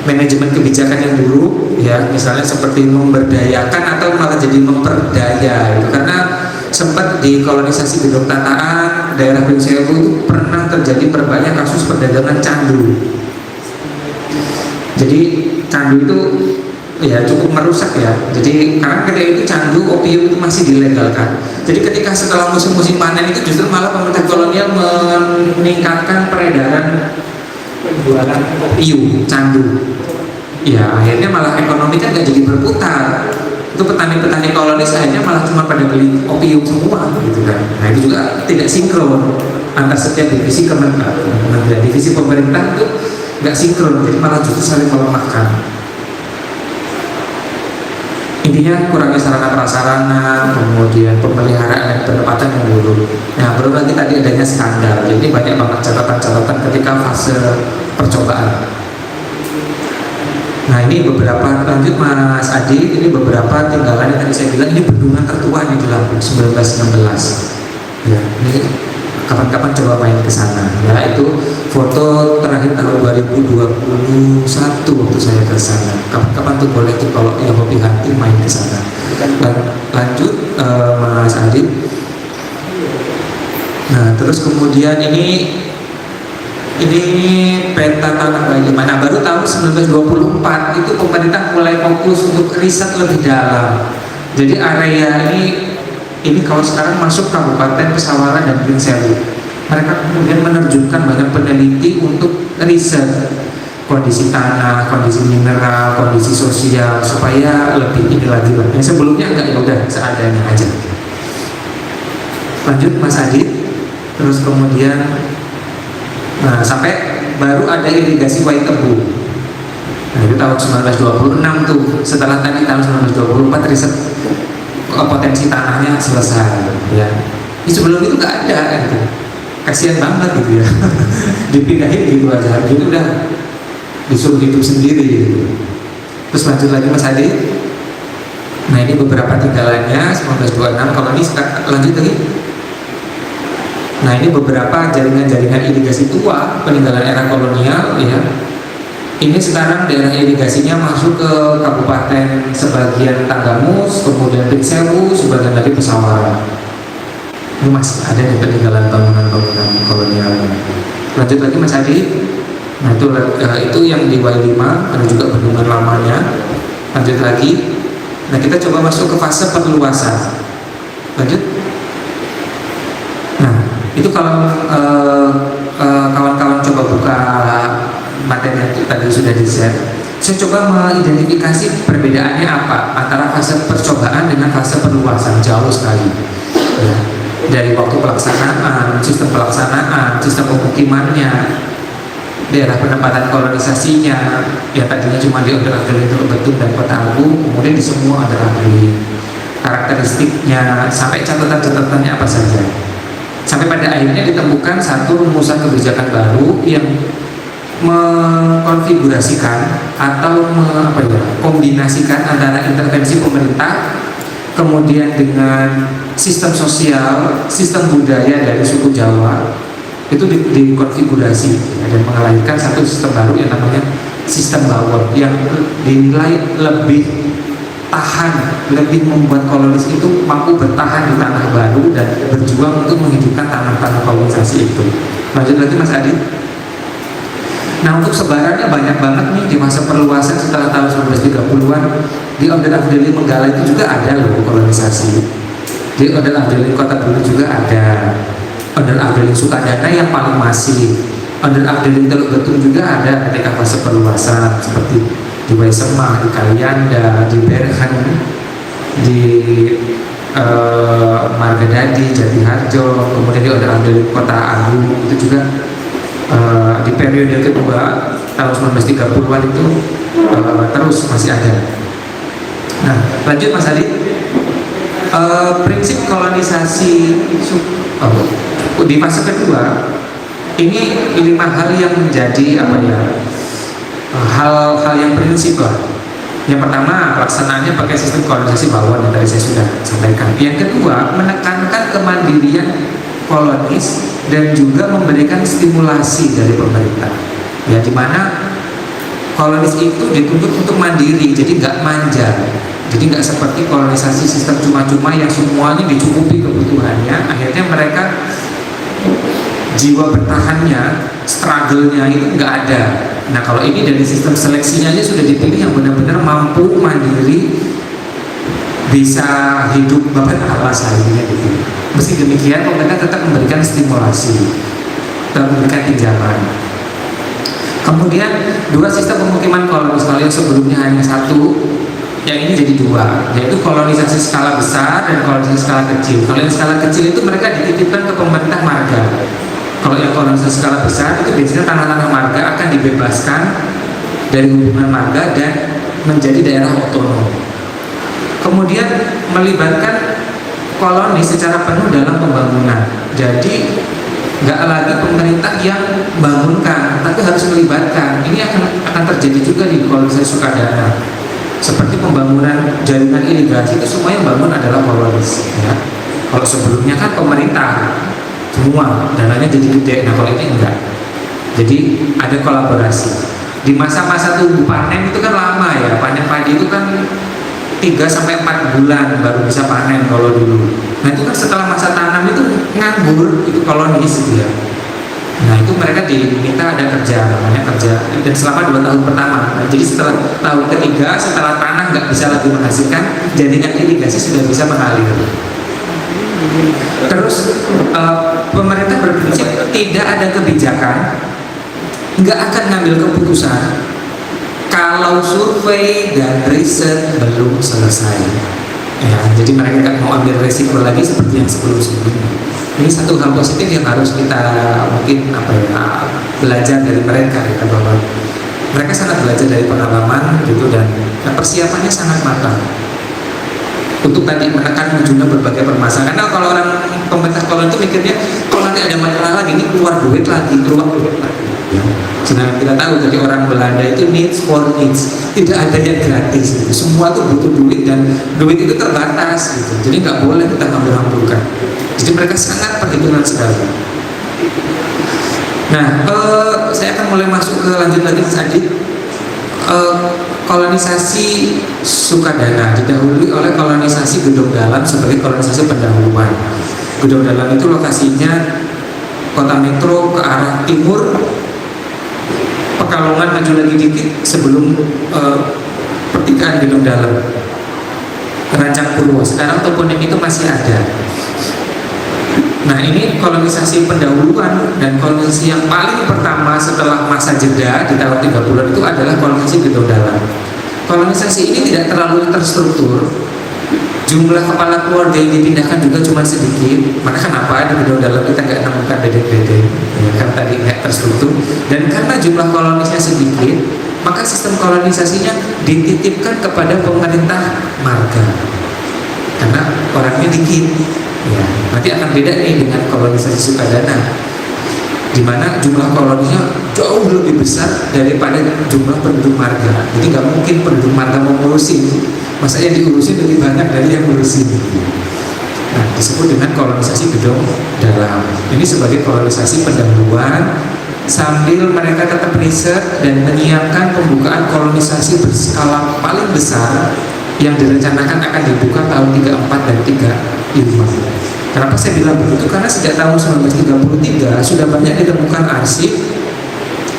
manajemen kebijakan yang dulu ya, misalnya seperti memberdayakan atau malah jadi memperdaya gitu. Karena sempat di kolonisasi Gedong Tataan daerah Pringsewu itu pernah terjadi banyak kasus perdagangan candu. Jadi candu itu ya cukup merusak ya. Jadi karena ketika itu candu, opium itu masih dilegalkan. Jadi ketika setelah musim-musim panen itu justru malah pemerintah kolonial meningkatkan peredaran penjualan opium, candu. Ya akhirnya malah ekonomi kan gak jadi berputar. Itu petani-petani kolonis akhirnya malah cuma pada beli opium semua gitu kan. Nah itu juga tidak sinkron antar setiap divisi kementerian, divisi pemerintah itu gak sinkron, jadi malah justru saling melemahkan. Intinya kurangnya sarana prasarana, kemudian pemeliharaan dan penempatan yang buruk. Nah belum lagi tadi adanya skandal. Jadi banyak banget catatan-catatan ketika fase percobaan. Nah ini beberapa, lanjut Mas Adi, ini beberapa tinggalan yang tadi saya bilang, ini bendungan tertua di Lampung 1916. Ya, ini kapan-kapan coba main ke sana. Ya itu foto terakhir tahun 2021 waktu saya ke sana. Kapan-kapan tuh boleh tuh kalau yang hobi hunting main ke sana. Lanjut Mas Adi. Nah, terus kemudian ini peta tanah bagaimana. Baru tahun 1924 itu pemerintah mulai fokus untuk riset lebih dalam. Jadi area ini kalau sekarang masuk Kabupaten Pesawaran dan Pringsewu. Mereka kemudian menerjunkan banyak peneliti untuk riset kondisi tanah, kondisi mineral, kondisi sosial supaya lebih ini lagi lah. Yang sebelumnya enggak, ya udah seadanya aja. Lanjut Mas Adi. Terus kemudian sampai baru ada irigasi Waitebu. Nah, itu tahun 1926 tuh. Setelah tadi tahun 1924 riset potensi tanahnya selesai ya. Sebelum itu nggak ada gitu. Kasihan banget gitu ya. Dipindahin gitu aja. Gitu udah disuruh hidup sendiri gitu. Terus lanjut lagi Mas Adi. Nah, ini beberapa tinggalannya 1926. Kalau ini lanjut lagi. Nah, ini beberapa jaringan-jaringan irigasi tua peninggalan era kolonial ya. Ini sekarang daerah irigasinya masuk ke kabupaten sebagian Tanggamus, kemudian Pringsewu, sebagian lagi Pesawaran. Ini masih ada nih peninggalan bangunan-bangunan kolonial. Lanjut lagi Mas Adi. Nah, itu yang di Y5, ada juga bendungan lamanya. Lanjut lagi. Nah, kita coba masuk ke fase perluasan. Lanjut. Nah, itu kalau kawan-kawan coba buka materi yang tadi sudah di-share, saya coba mengidentifikasi perbedaannya apa antara fase percobaan dengan fase perluasan. Jauh sekali ya. Dari waktu pelaksanaan, sistem pemukimannya, daerah penempatan kolonisasinya yang tadinya cuma di Ondel-Ondel Teluk Betung dan Kota Agung, kemudian di semua Ondel-Ondel, karakteristiknya sampai catatan-catatannya apa saja. Sampai pada akhirnya ditemukan satu rumusan kebijakan baru yang mengkonfigurasikan atau kombinasikan antara intervensi pemerintah kemudian dengan sistem sosial, sistem budaya dari suku Jawa itu dikonfigurasi dan mengalahkan satu sistem baru yang namanya sistem Bawor yang dinilai lebih tahan, lebih membuat kolonis itu mampu bertahan di tanah baru dan berjuang untuk menghidupkan tanah-tanah kolonisasi itu. Lanjut lagi Mas Adi. Nah, untuk sebarannya banyak banget nih di masa perluasan setelah tahun 1930-an. Di Ondel-Ondel Menggala itu juga ada loh kolonisasi. Di Ondel-Ondel Kota Bulu juga ada. Ondel-Ondel Sukadana yang paling masif. Ondel-Ondel Teluk Betung juga ada ketika fase perluasan seperti di Waisemah, di Kalianda, di Berhan, di Margadadi, Jatiharjo, kemudian di Ondel-Ondel Kota Agung itu juga di periode kedua tahun 1930-an itu terus masih ada. Nah, lanjut Mas Adi. Prinsip kolonisasi di fase kedua ini 5 hal yang menjadi hal-hal yang prinsip lah. Yang pertama, pelaksanaannya pakai sistem kolonisasi Bawor yang tadi saya sudah sampaikan. Yang kedua, menekankan kemandirian kolonis dan juga memberikan stimulasi dari pemerintah. Ya, di mana kolonis itu dituntut untuk mandiri, jadi nggak manja. Jadi nggak seperti kolonisasi sistem cuma-cuma yang semuanya dicukupi kebutuhannya. Akhirnya mereka jiwa bertahannya, struggle-nya itu nggak ada. Nah, kalau ini dari sistem seleksinya aja sudah dipilih yang benar-benar mampu mandiri, bisa hidup bernapas akhirnya gitu. Meski demikian, pemerintah tetap memberikan stimulasi, tetap memberikan pinjaman. Kemudian 2 sistem pemukiman kolonis. Kalau yang sebelumnya hanya 1, yang ini jadi 2, yaitu kolonisasi skala besar dan kolonisasi skala kecil. Kalau yang skala kecil itu mereka dititipkan ke pemerintah marga. Kalau yang kolonisasi skala besar itu biasanya tanah-tanah marga akan dibebaskan dari hubungan marga dan menjadi daerah otonom. Kemudian melibatkan kolonis secara penuh dalam pembangunan. Jadi nggak lagi pemerintah yang bangunkan, tapi harus melibatkan. Ini akan terjadi juga di kolonisasi Sukadana. Seperti pembangunan jaringan irigasi itu semua yang bangun adalah kolonis. Ya. Kalau sebelumnya kan pemerintah semua dananya jadi gede. Nah, kalau ini enggak. Jadi ada kolaborasi. Di masa-masa tunggu panen itu kan lama ya. Panen padi itu kan 3 sampai 4 bulan baru bisa panen kalau dulu. Nah itu kan setelah masa tanam itu nganggur, itu kolonis gitu ya. Nah itu mereka diminta ada kerja, namanya kerja, dan selama 2 tahun pertama. Nah, jadi setelah tahun ketiga, setelah tanah nggak bisa lagi menghasilkan, jaringan irigasi sudah bisa mengalir. Terus pemerintah berprinsip tidak ada kebijakan, nggak akan ngambil keputusan kalau survei dan riset belum selesai. Ya, jadi mereka nggak mau ambil resiko lagi seperti yang sebelum-sebelumnya. Ini satu hal positif yang harus kita mungkin belajar dari mereka ya, bahwa mereka sangat belajar dari pengalaman gitu, dan persiapannya sangat matang untuk tadi menekan munculnya berbagai permasalahan. Karena kalau orang pemerintah kolonial itu mikirnya kalau nanti ada masalah lagi ini keluar duit lagi. Ya. Sedangkan kita tahu dari orang Belanda itu needs for needs, tidak ada yang gratis gitu. Semua tuh butuh duit, dan duit itu terbatas gitu. Jadi nggak boleh kita ngambil-ngambilkan. Jadi mereka sangat perhitungan sekali. Nah, saya akan mulai masuk ke lanjut lagi tadi. Kolonisasi Sukadana didahului oleh kolonisasi Gedong Dalam sebagai kolonisasi pendahuluan. Gedong Dalam itu lokasinya kota metro ke arah timur, Pekalongan maju lagi dikit sebelum pertigaan Gedong Dalam, Rancang Purwo. Sekarang toponim itu masih ada. Nah ini kolonisasi pendahuluan, dan kolonisasi yang paling pertama setelah masa jeda di tahun 30-an itu adalah kolonisasi Gedong Dalam. Kolonisasi ini tidak terlalu terstruktur, jumlah kepala keluarga yang dipindahkan juga cuma sedikit. Maka kenapa di Gedong Dalam kita nggak nemukan dedek-dedek, ya, kan tadi nggak terstruktur. Dan karena jumlah kolonisnya sedikit, maka sistem kolonisasinya dititipkan kepada pemerintah marga, karena orangnya dikit. Ya, nanti akan beda nih dengan kolonisasi Sukadana, di mana jumlah koloninya jauh lebih besar daripada jumlah penduduk marga. Jadi nggak mungkin penduduk marga mau ngurusin, masa yang diurusin lebih banyak dari yang ngurusin. Nah, disebut dengan kolonisasi Gedong Dalam. Ini sebagai kolonisasi pendahuluan, sambil mereka tetap riset dan menyiapkan pembukaan kolonisasi berskala paling besar yang direncanakan akan dibuka tahun 34 dan 35. Kenapa saya bilang begitu? Karena sejak tahun 1933 sudah banyak ditemukan arsip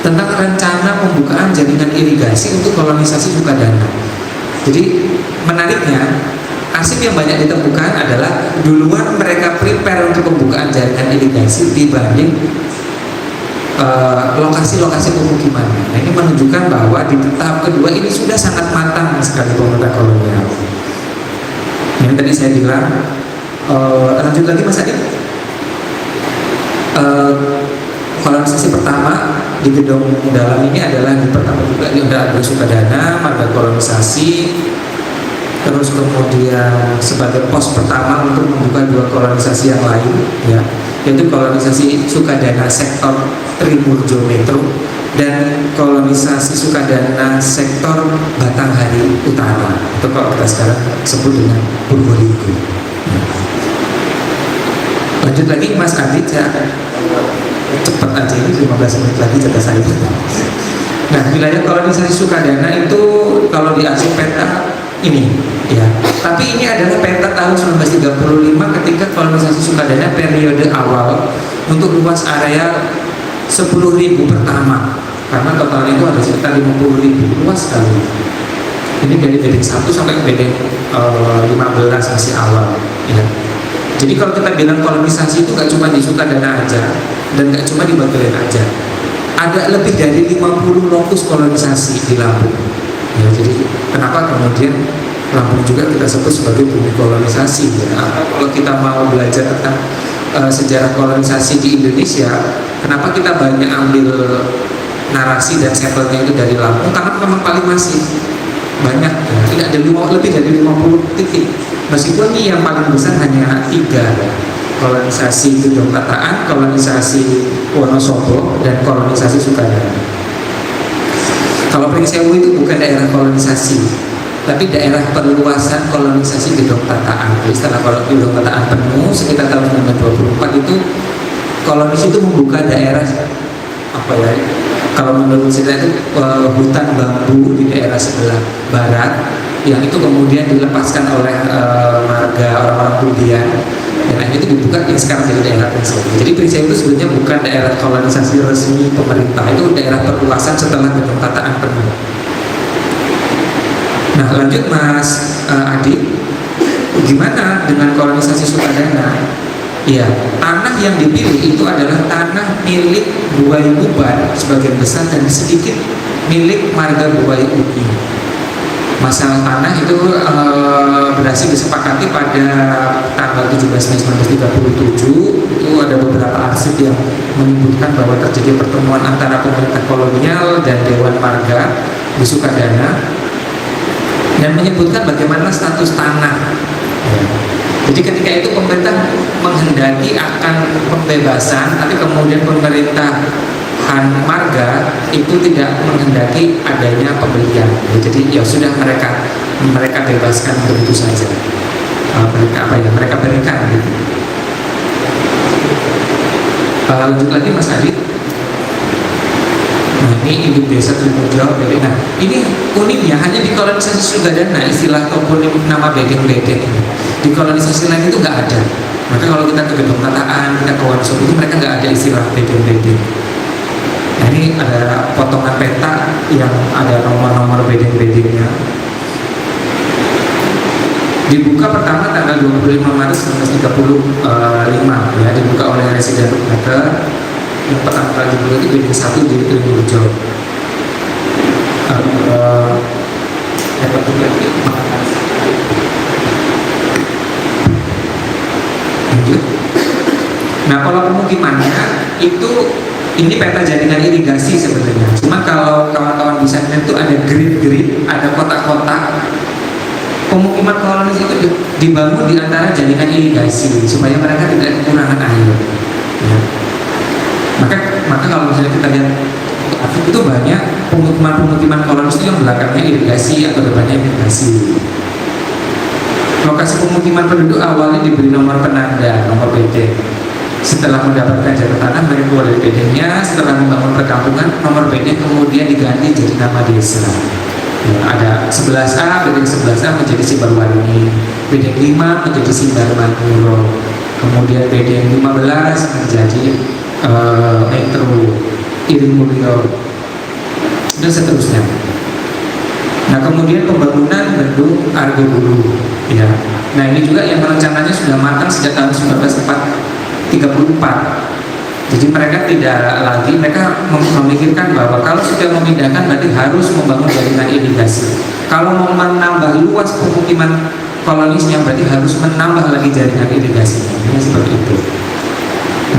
tentang rencana pembukaan jaringan irigasi untuk kolonisasi Sukadana. Jadi menariknya, arsip yang banyak ditemukan adalah duluan mereka prepare untuk pembukaan jaringan irigasi dibanding lokasi-lokasi pemukiman. Nah, ini menunjukkan bahwa di tahap kedua ini sudah sangat matang sekali pemerintah kolonial. Yang tadi saya bilang, lanjut lagi Mas Adi. Kolonisasi pertama di Gedong Dalam ini adalah yang pertama juga di Undang Sukadana, marga kolonisasi. Terus kemudian sebagai pos pertama untuk membuka 2 kolonisasi yang lain, ya, yaitu kolonisasi Sukadana sektor Trimurjo Metro dan kolonisasi Sukadana sektor Batanghari Utara, atau kalau kita sekarang sebut dengan Purbolinggo. Lanjut lagi Mas Adi, saya akan cepat aja, ini 15 menit lagi jatah saya. Nah, wilayah kolonisasi Sukadana itu kalau di arsip peta ini, ya. Tapi ini adalah peta tahun 1935 ketika kolonisasi Sukadana periode awal untuk luas area 10.000 pertama, karena totalnya itu ada sekitar 50.000, luas sekali. Ini dari bedeng 1 sampai bedeng 15 masih awal, ya. Jadi kalau kita bilang kolonisasi itu gak cuma di Sukadana aja, dan gak cuma di Bagelen aja, ada lebih dari 50 lokus kolonisasi di Lampung. Ya, jadi kenapa kemudian Lampung juga kita sebut sebagai bumi kolonisasi, ya. Kalau kita mau belajar tentang sejarah kolonisasi di Indonesia, kenapa kita banyak ambil narasi dan sampelnya itu dari Lampung? Karena memang paling masif, banyak, ya. Tidak ada lebih dari 50 titik. Meskipun ini yang paling besar hanya 3, kolonisasi Gedong Tataan, kolonisasi Wonosobo, dan kolonisasi Sukadana. Kalau Pringsewu itu bukan daerah kolonisasi, tapi daerah perluasan kolonisasi Gedong Tataan. Jadi setelah Gedong Tataan penuh sekitar tahun 1924 itu kolonis itu membuka daerah apa ya? Kalau menurut saya itu hutan bambu di daerah sebelah barat yang itu kemudian dilepaskan oleh marga orang-orang Budian, dan akhirnya itu dibuka yang sekarang jadi daerah Prinsep. Jadi Prinsep itu sebenarnya bukan daerah kolonisasi resmi pemerintah, itu daerah perluasan setelah gedung tataan penuh. Nah lanjut Mas Adi, gimana dengan kolonisasi Sukadana? Iya, tanah yang dipilih itu adalah tanah milik Buai Uban sebagian besar dan sedikit milik marga Buai Ubi. Masalah tanah itu berhasil disepakati pada tanggal 17 Mei 1937. Itu ada beberapa arsip yang menyebutkan bahwa terjadi pertemuan antara pemerintah kolonial dan Dewan Marga di Sukadana dan menyebutkan bagaimana status tanah. Jadi ketika itu pemerintah menghendaki akan pembebasan, tapi kemudian pemerintahan marga itu tidak menghendaki adanya pembelian. Jadi ya sudah mereka bebaskan begitu saja. Mereka berikan. Gitu. Lanjut lagi Mas Adit. Nah ini induk desa Trimojo. Nah ini uniknya hanya di kolonisasi Sukadana istilah toponim nama bedeng-bedeng ini. Di kolonisasi lain itu nggak ada. Maka kalau kita ke Gedung Tataan, kita ke Wonosobo itu mereka nggak ada istilah bedeng-bedeng. Nah ini ada potongan peta yang ada nomor-nomor bedeng-bedengnya. Dibuka pertama tanggal 25 Maret 1935 ya, dibuka oleh Residen Ruknaker. Yang pertama kali dibuka itu bedeng 1 di Trimojo. Nah pola pemukimannya itu ini peta jaringan irigasi sebenarnya. Cuma kalau kawan-kawan bisa lihat itu ada grid-grid, ada kotak-kotak. Pemukiman kolonis itu dibangun di antara jaringan irigasi supaya mereka tidak kekurangan air. Ya. Maka kalau misalnya kita lihat itu banyak pemukiman kolonis itu yang belakangnya irigasi atau depannya irigasi. Lokasi pemukiman penduduk awalnya diberi nomor penanda, nomor bedeng. Setelah mendapatkan jatah tanah, mereka keluar dari bedengnya. Setelah membangun perkampungan, nomor bedeng kemudian diganti jadi nama desa. Ya, ada 11A, bedeng 11A menjadi Simbarwarini, bedeng 5 menjadi Simbarmanuro, kemudian bedeng 15 menjadi Metro Iring Mulyo, dan seterusnya. Nah kemudian pembangunan bendung Argobulu, ya. Nah ini juga yang rencananya sudah matang sejak tahun 1934. Jadi mereka tidak lagi, mereka memikirkan bahwa kalau sudah memindahkan berarti harus membangun jaringan irigasi. Kalau mau menambah luas pemukiman kolonisnya berarti harus menambah lagi jaringan irigasinya. Ini seperti itu.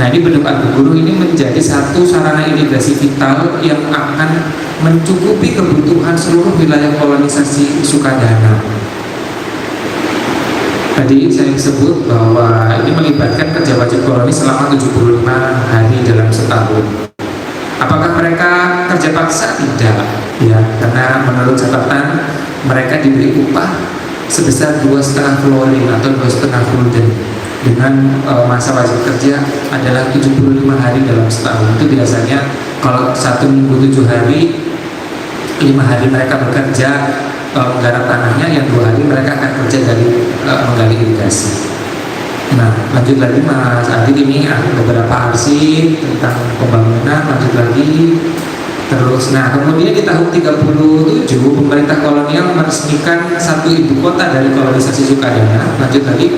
Nah ini bendung Argobulu ini menjadi satu sarana irigasi vital yang akan mencukupi kebutuhan seluruh wilayah kolonisasi Sukadana. Tadi saya sebut bahwa ini melibatkan kerja wajib kolonis selama 75 hari dalam setahun. Apakah mereka kerja paksa? Tidak, ya, karena menurut catatan mereka diberi upah sebesar 2,5 florin atau 2,5 gulden. Dengan masa wajib kerja adalah 75 hari dalam setahun. Itu biasanya kalau 1 minggu 7 hari, 5 hari mereka bekerja menggarap tanahnya, yang 2 hari mereka akan kerja dari menggali irigasi. Nah lanjut lagi Mas Adit, ini beberapa arsip tentang pembangunan. Lanjut lagi terus. Nah kemudian di tahun 37 pemerintah kolonial meresmikan satu ibu kota dari kolonisasi Sukadana. Lanjut lagi,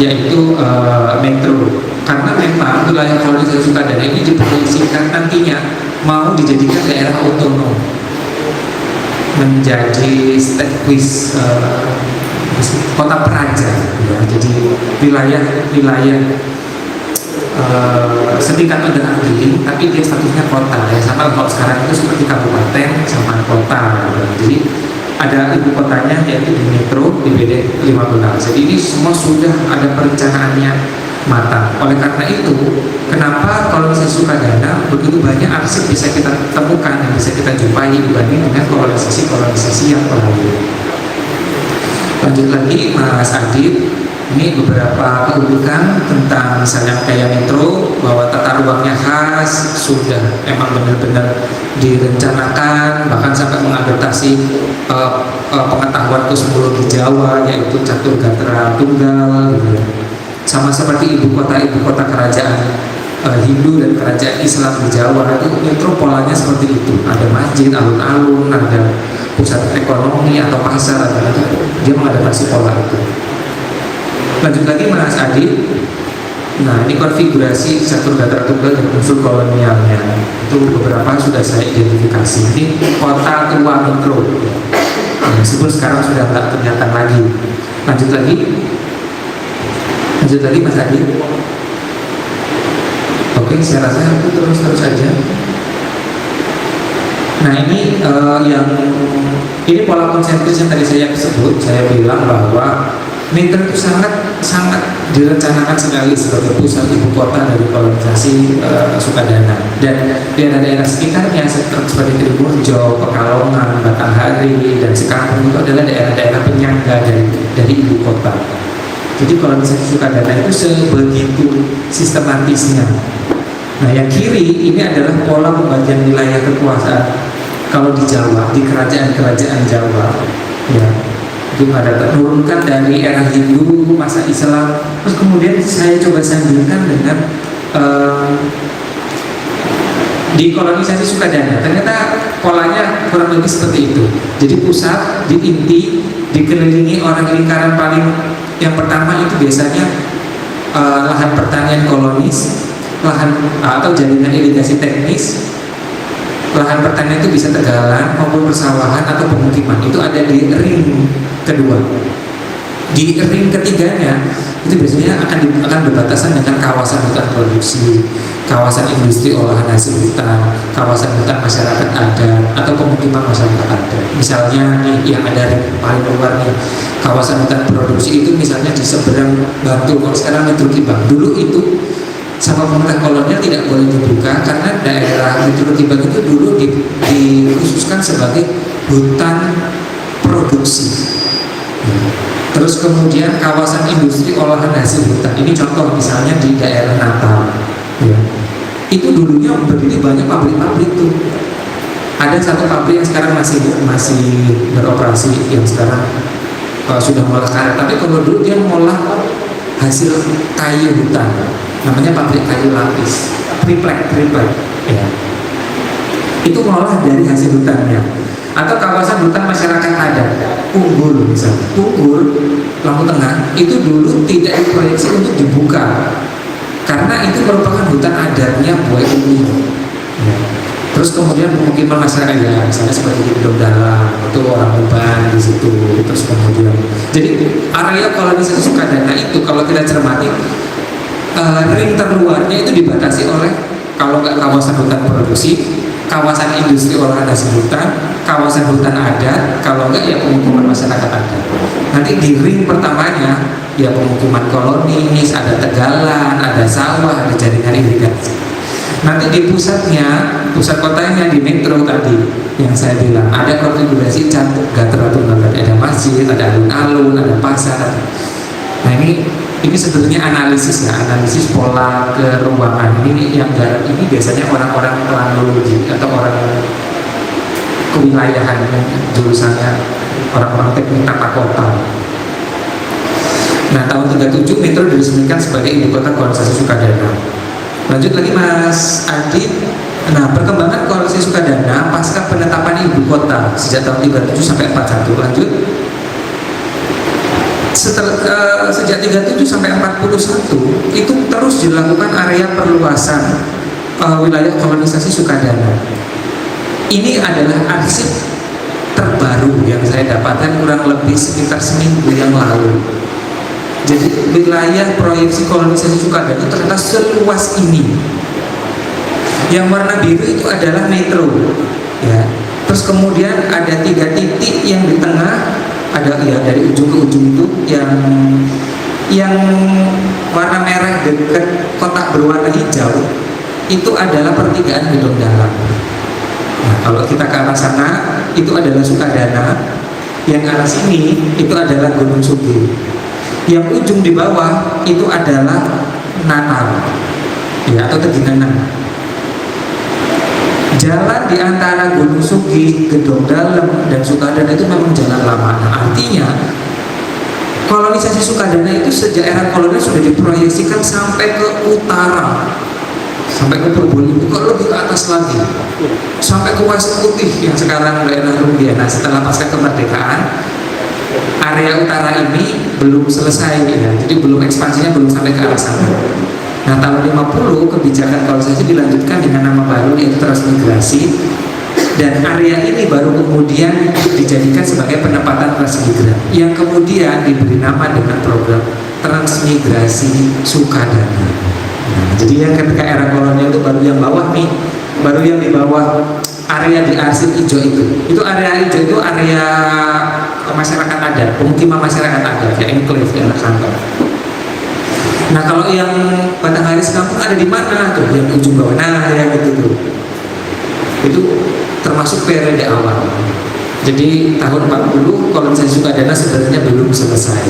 yaitu Metro. Karena memang wilayah kolonisasi Sukadana ini diproyeksikan nantinya mau dijadikan daerah otonom, menjadi state quiz, kota peraja, ya. Jadi wilayah setingkat dengan Angling, tapi dia statusnya kota, ya. Sama kalau sekarang itu seperti kabupaten sama kota, ya. Jadi ada ibu kotanya yaitu di Metro di BD 15. Jadi ini semua sudah ada perencanaannya matang. Oleh karena itu, kenapa kolonisasi Sukadana begitu banyak arsip bisa kita temukan dan bisa kita jumpai dibanding dengan kolonisasi yang lain. Lanjut lagi Mas Adit, ini beberapa keunikan tentang misalnya kayak Metro, bahwa tata ruangnya khas, jelas sudah emang benar-benar direncanakan, bahkan sampai mengadaptasi pengetahuan kosmologi Jawa, yaitu catur gatra tunggal gitu ya. Sama seperti ibu kota kerajaan Hindu dan kerajaan Islam di Jawa, itu metropolanya seperti itu. Ada masjid, alun-alun, ada pusat ekonomi atau pasar, dia mengadaptasi pola itu. Lanjut lagi Mas Adi. Nah, ini konfigurasi catur gatra tunggal dan unsur kolonialnya. Itu beberapa sudah saya identifikasi. Ini kota tua metro. Meskipun sekarang sudah nggak kelihatan lagi. Lanjut lagi Mas Adi. Oke, saya rasa itu terus aja. Nah, ini ini pola konsentris yang tadi saya sebut. Saya bilang bahwa Metro itu sangat direncanakan sekali sebagai pusat ibu kota dari kolonisasi Sukadana, dan daerah-daerah sekitarnya seperti Tribunjo, Pekalongan, Batanghari, dan Sekampung itu adalah daerah-daerah penyangga dari ibu kota. Jadi kolonisasi Sukadana itu sebegitu sistematisnya. Nah, yang kiri ini adalah pola pembagian wilayah kekuasaan. Kalau di Jawa, di kerajaan-kerajaan Jawa, ya, itu ada menurunkan dari era Hindu, masa Islam, terus kemudian saya coba sandingkan dengan di kolonisasi Sukadana. Ternyata polanya kurang lebih seperti itu. Jadi pusat, di inti, dikelilingi orang lingkaran paling yang pertama itu biasanya lahan pertanian kolonis, lahan atau jaringan irigasi teknis. Lahan pertanian itu bisa tegalan maupun persawahan atau pemukiman. Itu ada di ring kedua. Di ring ketiganya itu biasanya akan berbatasan dengan kawasan hutan produksi, kawasan industri olahan hasil hutan, kawasan hutan masyarakat adat, atau pemukiman masyarakat adat. Misalnya nih, yang ada ring paling luar nih, kawasan hutan produksi itu misalnya di seberang Bantul, kalau sekarang Metro Kibang. Dulu itu sama pemerintah kolonial tidak boleh dibuka karena daerah Metro Kibang itu dulu dikhususkan sebagai hutan produksi. Terus kemudian kawasan industri olahan hasil hutan. Ini contoh misalnya di daerah Natal, ya. Itu dulunya berdiri banyak pabrik-pabrik tuh. Ada satu pabrik yang sekarang masih beroperasi, yang sekarang sudah ngolah karet. Tapi kalau dulu dia ngolah hasil kayu hutan, namanya pabrik kayu lapis, triplek, ya. Itu ngolah dari hasil hutannya. Atau kawasan hutan masyarakat adat, Unggul misalnya, Unggul, Lampu Tengah, itu dulu tidak diproyeksi untuk dibuka karena itu merupakan hutan adatnya Buai Umi. Ya. Terus kemudian pemukiman masyarakat, ya misalnya seperti di Gedong Dalam, itu orang Uban di situ. Terus kemudian, jadi area kolonisasi Sukadana itu kalau kita cermati, ring terluarnya itu dibatasi oleh, kalau nggak kawasan hutan produksi, kawasan industri olahan hasil hutan, kawasan hutan adat, kalau enggak ya pemukiman masyarakat adat. Nanti di ring pertamanya ya pemukiman kolonis, ada tegalan, ada sawah, ada jaringan irigasi. Nanti di pusatnya, pusat kotanya di metro tadi yang saya bilang, ada konfigurasi catur gatra tunggal, ada masjid, ada alun-alun, ada pasar. Nah ini sebenarnya analisis pola keruangan. Ini yang garap ini biasanya orang-orang planologi atau orang kewilayahan, jurusannya orang-orang teknik tata kota. Nah, tahun 37 Metro diresmikan sebagai ibu kota kolonisasi Sukadana. Lanjut lagi Mas Adi. Nah, perkembangan kolonisasi Sukadana pasca penetapan ibu kota sejak tahun 37 sampai 41. Lanjut. Sejak 37 sampai 41 itu terus dilakukan area perluasan wilayah kolonisasi Sukadana. Ini adalah arsip terbaru yang saya dapatkan kurang lebih sekitar seminggu yang lalu. Jadi wilayah proyeksi kolonisasi Sukadana itu ternyata seluas ini. Yang warna biru itu adalah metro, ya. Terus kemudian ada 3 titik yang di tengah, ada ya dari ujung ke ujung itu yang warna merah dekat kotak berwarna hijau itu adalah pertigaan Gedong Dalam. Nah, kalau kita ke arah sana itu adalah Sukadana, yang arah sini itu adalah Gunung Sugi, yang ujung di bawah itu adalah Natal, ya, atau Teginanang. di antara Gunung Sugi, Gedong Dalem, dan Sukadana itu memang jalan lama. Nah, artinya kolonisasi Sukadana itu sejak era kolonial sudah diproyeksikan sampai ke utara, sampai ke Probolinggo, kalau lebih ke atas lagi, sampai ke West Putih yang sekarang daerah Rumbia. Nah, setelah pasca kemerdekaan, area utara ini belum selesai ya, jadi belum ekspansinya belum sampai ke arah sana. Nah, tahun 50 kebijakan kolonisasi dilanjutkan dengan nama baru yaitu transmigrasi, dan area ini baru kemudian dijadikan sebagai penempatan transmigran yang kemudian diberi nama dengan program transmigrasi Sukadana. Nah, jadi yang ketika era kolonial itu baru yang bawah nih, baru yang di bawah area di arsip hijau itu area hijau itu area masyarakat adat, pemukiman masyarakat adat ya, enclave ya, anak kantor. Nah, kalau yang Batangaris kampung ada di mana tuh? Yang di ujung bawah, nah ya gitu tuh. Itu termasuk periode awal. Jadi tahun 40 kolonisasi Sukadana sebenarnya belum selesai.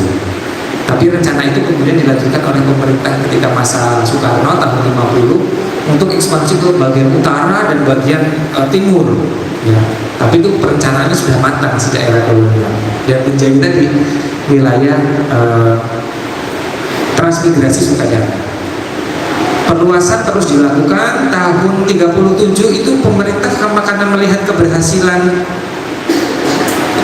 Tapi rencana itu kemudian dilanjutkan oleh pemerintah ketika masa Soekarno tahun 50 untuk ekspansi ke bagian utara dan bagian timur. Ya. Tapi itu perencanaannya sudah matang sejak era kolonial. Dan menjadi tadi wilayah transmigrasi Sukadana. Perluasan terus dilakukan. Tahun 37 itu pemerintah karena melihat keberhasilan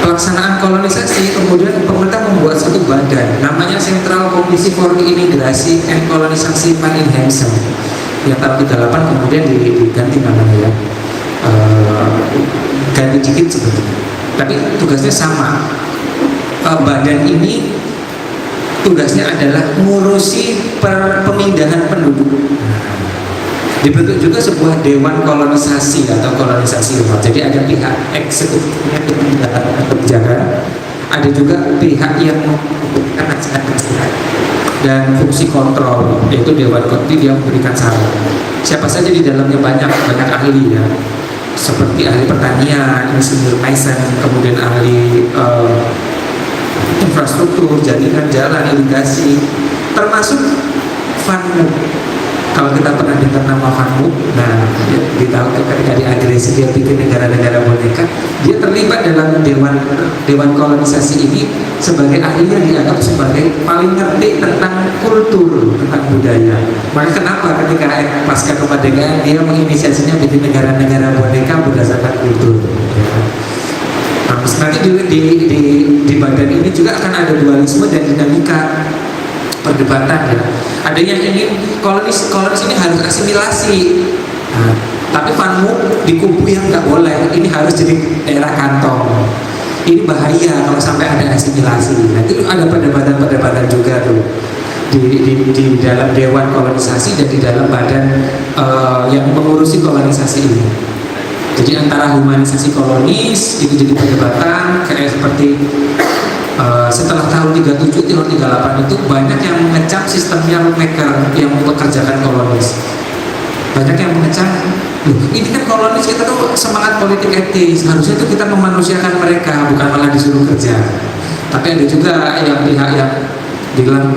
pelaksanaan kolonisasi, kemudian pemerintah membuat satu badan namanya Central Committee for Imigrasi and Kolonisasi Plan Enhancement yang tahun 38 kemudian diganti namanya ya, ganti dikit sebetulnya, tapi tugasnya sama. Badan ini tugasnya adalah ngurusi pemindahan penduduk. Dibentuk juga sebuah dewan kolonisasi atau kolonisasi rumah. Jadi ada pihak eksekutifnya kebijakan, ada juga pihak yang memberikan nasihat dan fungsi kontrol, yaitu dewan kolonisasi yang memberikan saran. Siapa saja di dalamnya banyak ahli ya, seperti ahli pertanian, insinyur Mason, kemudian ahli infrastruktur, jaringan jalan, irigasi, termasuk FANMU. Kalau kita pernah dengar nama FANMU, nah di tahun ketika diagresi dia bikin negara-negara boneka, dia terlibat dalam dewan kolonisasi ini sebagai ahli yang dianggap sebagai paling ngerti tentang kultur, tentang budaya. Maka kenapa ketika pasca kemerdekaan dia menginisiasinya bikin negara-negara boneka berdasarkan kultur. Nah, nanti di badan ini juga akan ada dualisme dan dinamika perdebatan ya. Ada yang ingin kolonis ini harus asimilasi. Nah, tapi FANMU di kubu yang nggak boleh, ini harus jadi daerah kantong. Ini bahaya kalau sampai ada asimilasi. Nah, itu ada perdebatan juga tuh di dalam dewan kolonisasi dan di dalam badan yang mengurusi kolonisasi ini. Jadi antara humanisasi kolonis itu jadi perdebatan kayak seperti setelah tahun 37, tahun 38 itu banyak yang mengecam sistemnya Maker yang mempekerjakan kolonis. Banyak yang mengecam, ini kan kolonis, kita tuh semangat politik etis, harusnya itu kita memanusiakan mereka, bukan malah disuruh kerja. Tapi ada juga yang pihak yang bilang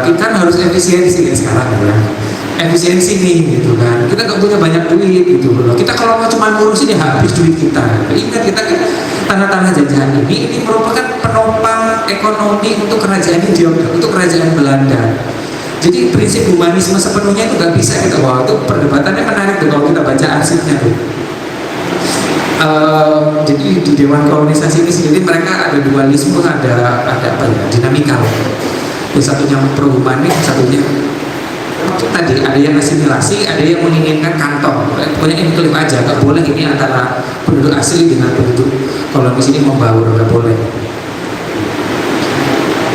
kita harus efisiensi ya sekarang ya. Efisiensi nih gitu kan, kita nggak punya banyak duit gitu loh. Kita kalau cuma ngurusin ya habis duit kita. Ingat kita kan tanah-tanah jajahan ini merupakan penopang ekonomi untuk kerajaan Hindia, untuk kerajaan Belanda. Jadi prinsip humanisme sepenuhnya itu nggak bisa kita. Wah, itu perdebatannya menarik tuh kalau kita baca arsipnya tuh. Jadi di dewan kolonisasi ini sendiri mereka ada dualisme, ada apa ya, dinamika. Yang satunya pro humanis, satunya tadi ada yang asimilasi, ada yang menginginkan kantong. Pokoknya enclave aja, nggak boleh ini antara penduduk asli dengan penduduk kolonis ini membaur, nggak boleh.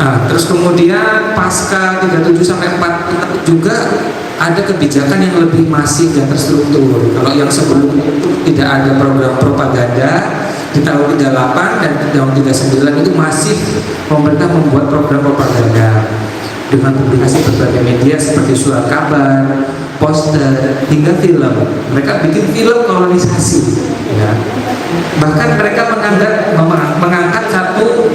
Nah, terus kemudian pasca 37 sampai 40 juga ada kebijakan yang lebih masif dan terstruktur. Kalau yang sebelumnya itu tidak ada program propaganda, di tahun 38 dan tahun 39 itu masih pemerintah membuat program propaganda dengan publikasi berbagai media seperti surat kabar, poster, hingga film. Mereka bikin film kolonisasi ya. Bahkan mereka mengangkat satu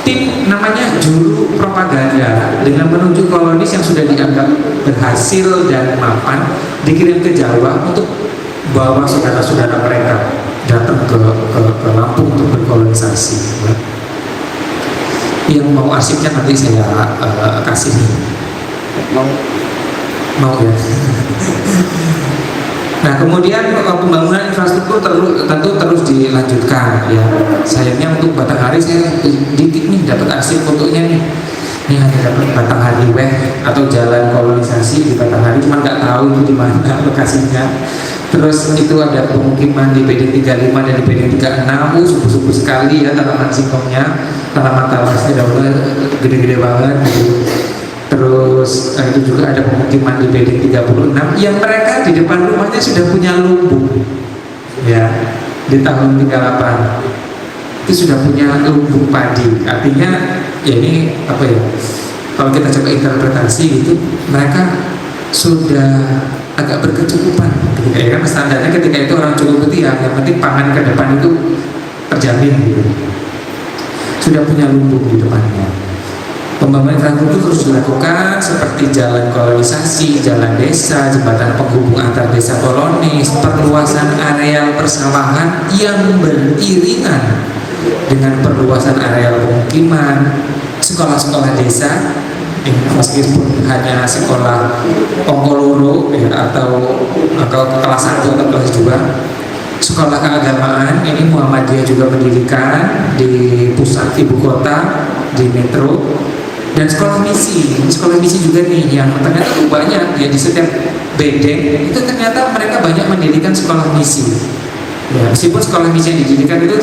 tim namanya juru propaganda dengan menuju kolonis yang sudah dianggap berhasil dan mapan, dikirim ke Jawa untuk bawa saudara-saudara mereka datang ke Lampung untuk berkolonisasi ya. Yang mau arsipnya nanti saya kasih mau ya. Nah kemudian pembangunan infrastruktur tentu terus dilanjutkan ya. Sayangnya untuk Batanghari saya dikit nih dapat arsip fotonya nih. Ini hanya dapat Batanghari atau jalan kolonisasi di Batanghari, cuma nggak tahu itu di mana lokasinya. Terus itu ada pemukiman di PD 35 dan di PD 36, subuh-subuh sekali ya tanaman singkongnya, tanaman talasnya gede-gede banget gitu. Terus itu juga ada pemukiman di PD 36 yang mereka di depan rumahnya sudah punya lumbung ya, di tahun 38 itu sudah punya lumbung padi. Artinya ya ini apa ya, kalau kita coba interpretasi gitu, mereka sudah agak berkecukupan ketika ya kan standarnya ketika itu orang cukup itu ya yang penting pangan ke depan itu terjamin gitu. Sudah punya lumbung di depannya. Pembangunan infrastruktur terus dilakukan seperti jalan kolonisasi, jalan desa, jembatan penghubung antar desa kolonis, perluasan areal persawahan yang beriringan dengan perluasan areal pemukiman, sekolah-sekolah desa, meskipun hanya sekolah Ongkoloro ya, atau kelas 1 atau kelas 2. Sekolah keagamaan ini Muhammadiyah juga mendirikan di pusat ibu kota, di metro. Dan sekolah misi juga nih yang ternyata banyak ya, di setiap bedeng itu ternyata mereka banyak mendirikan sekolah misi ya, meskipun sekolah misi yang didirikan itu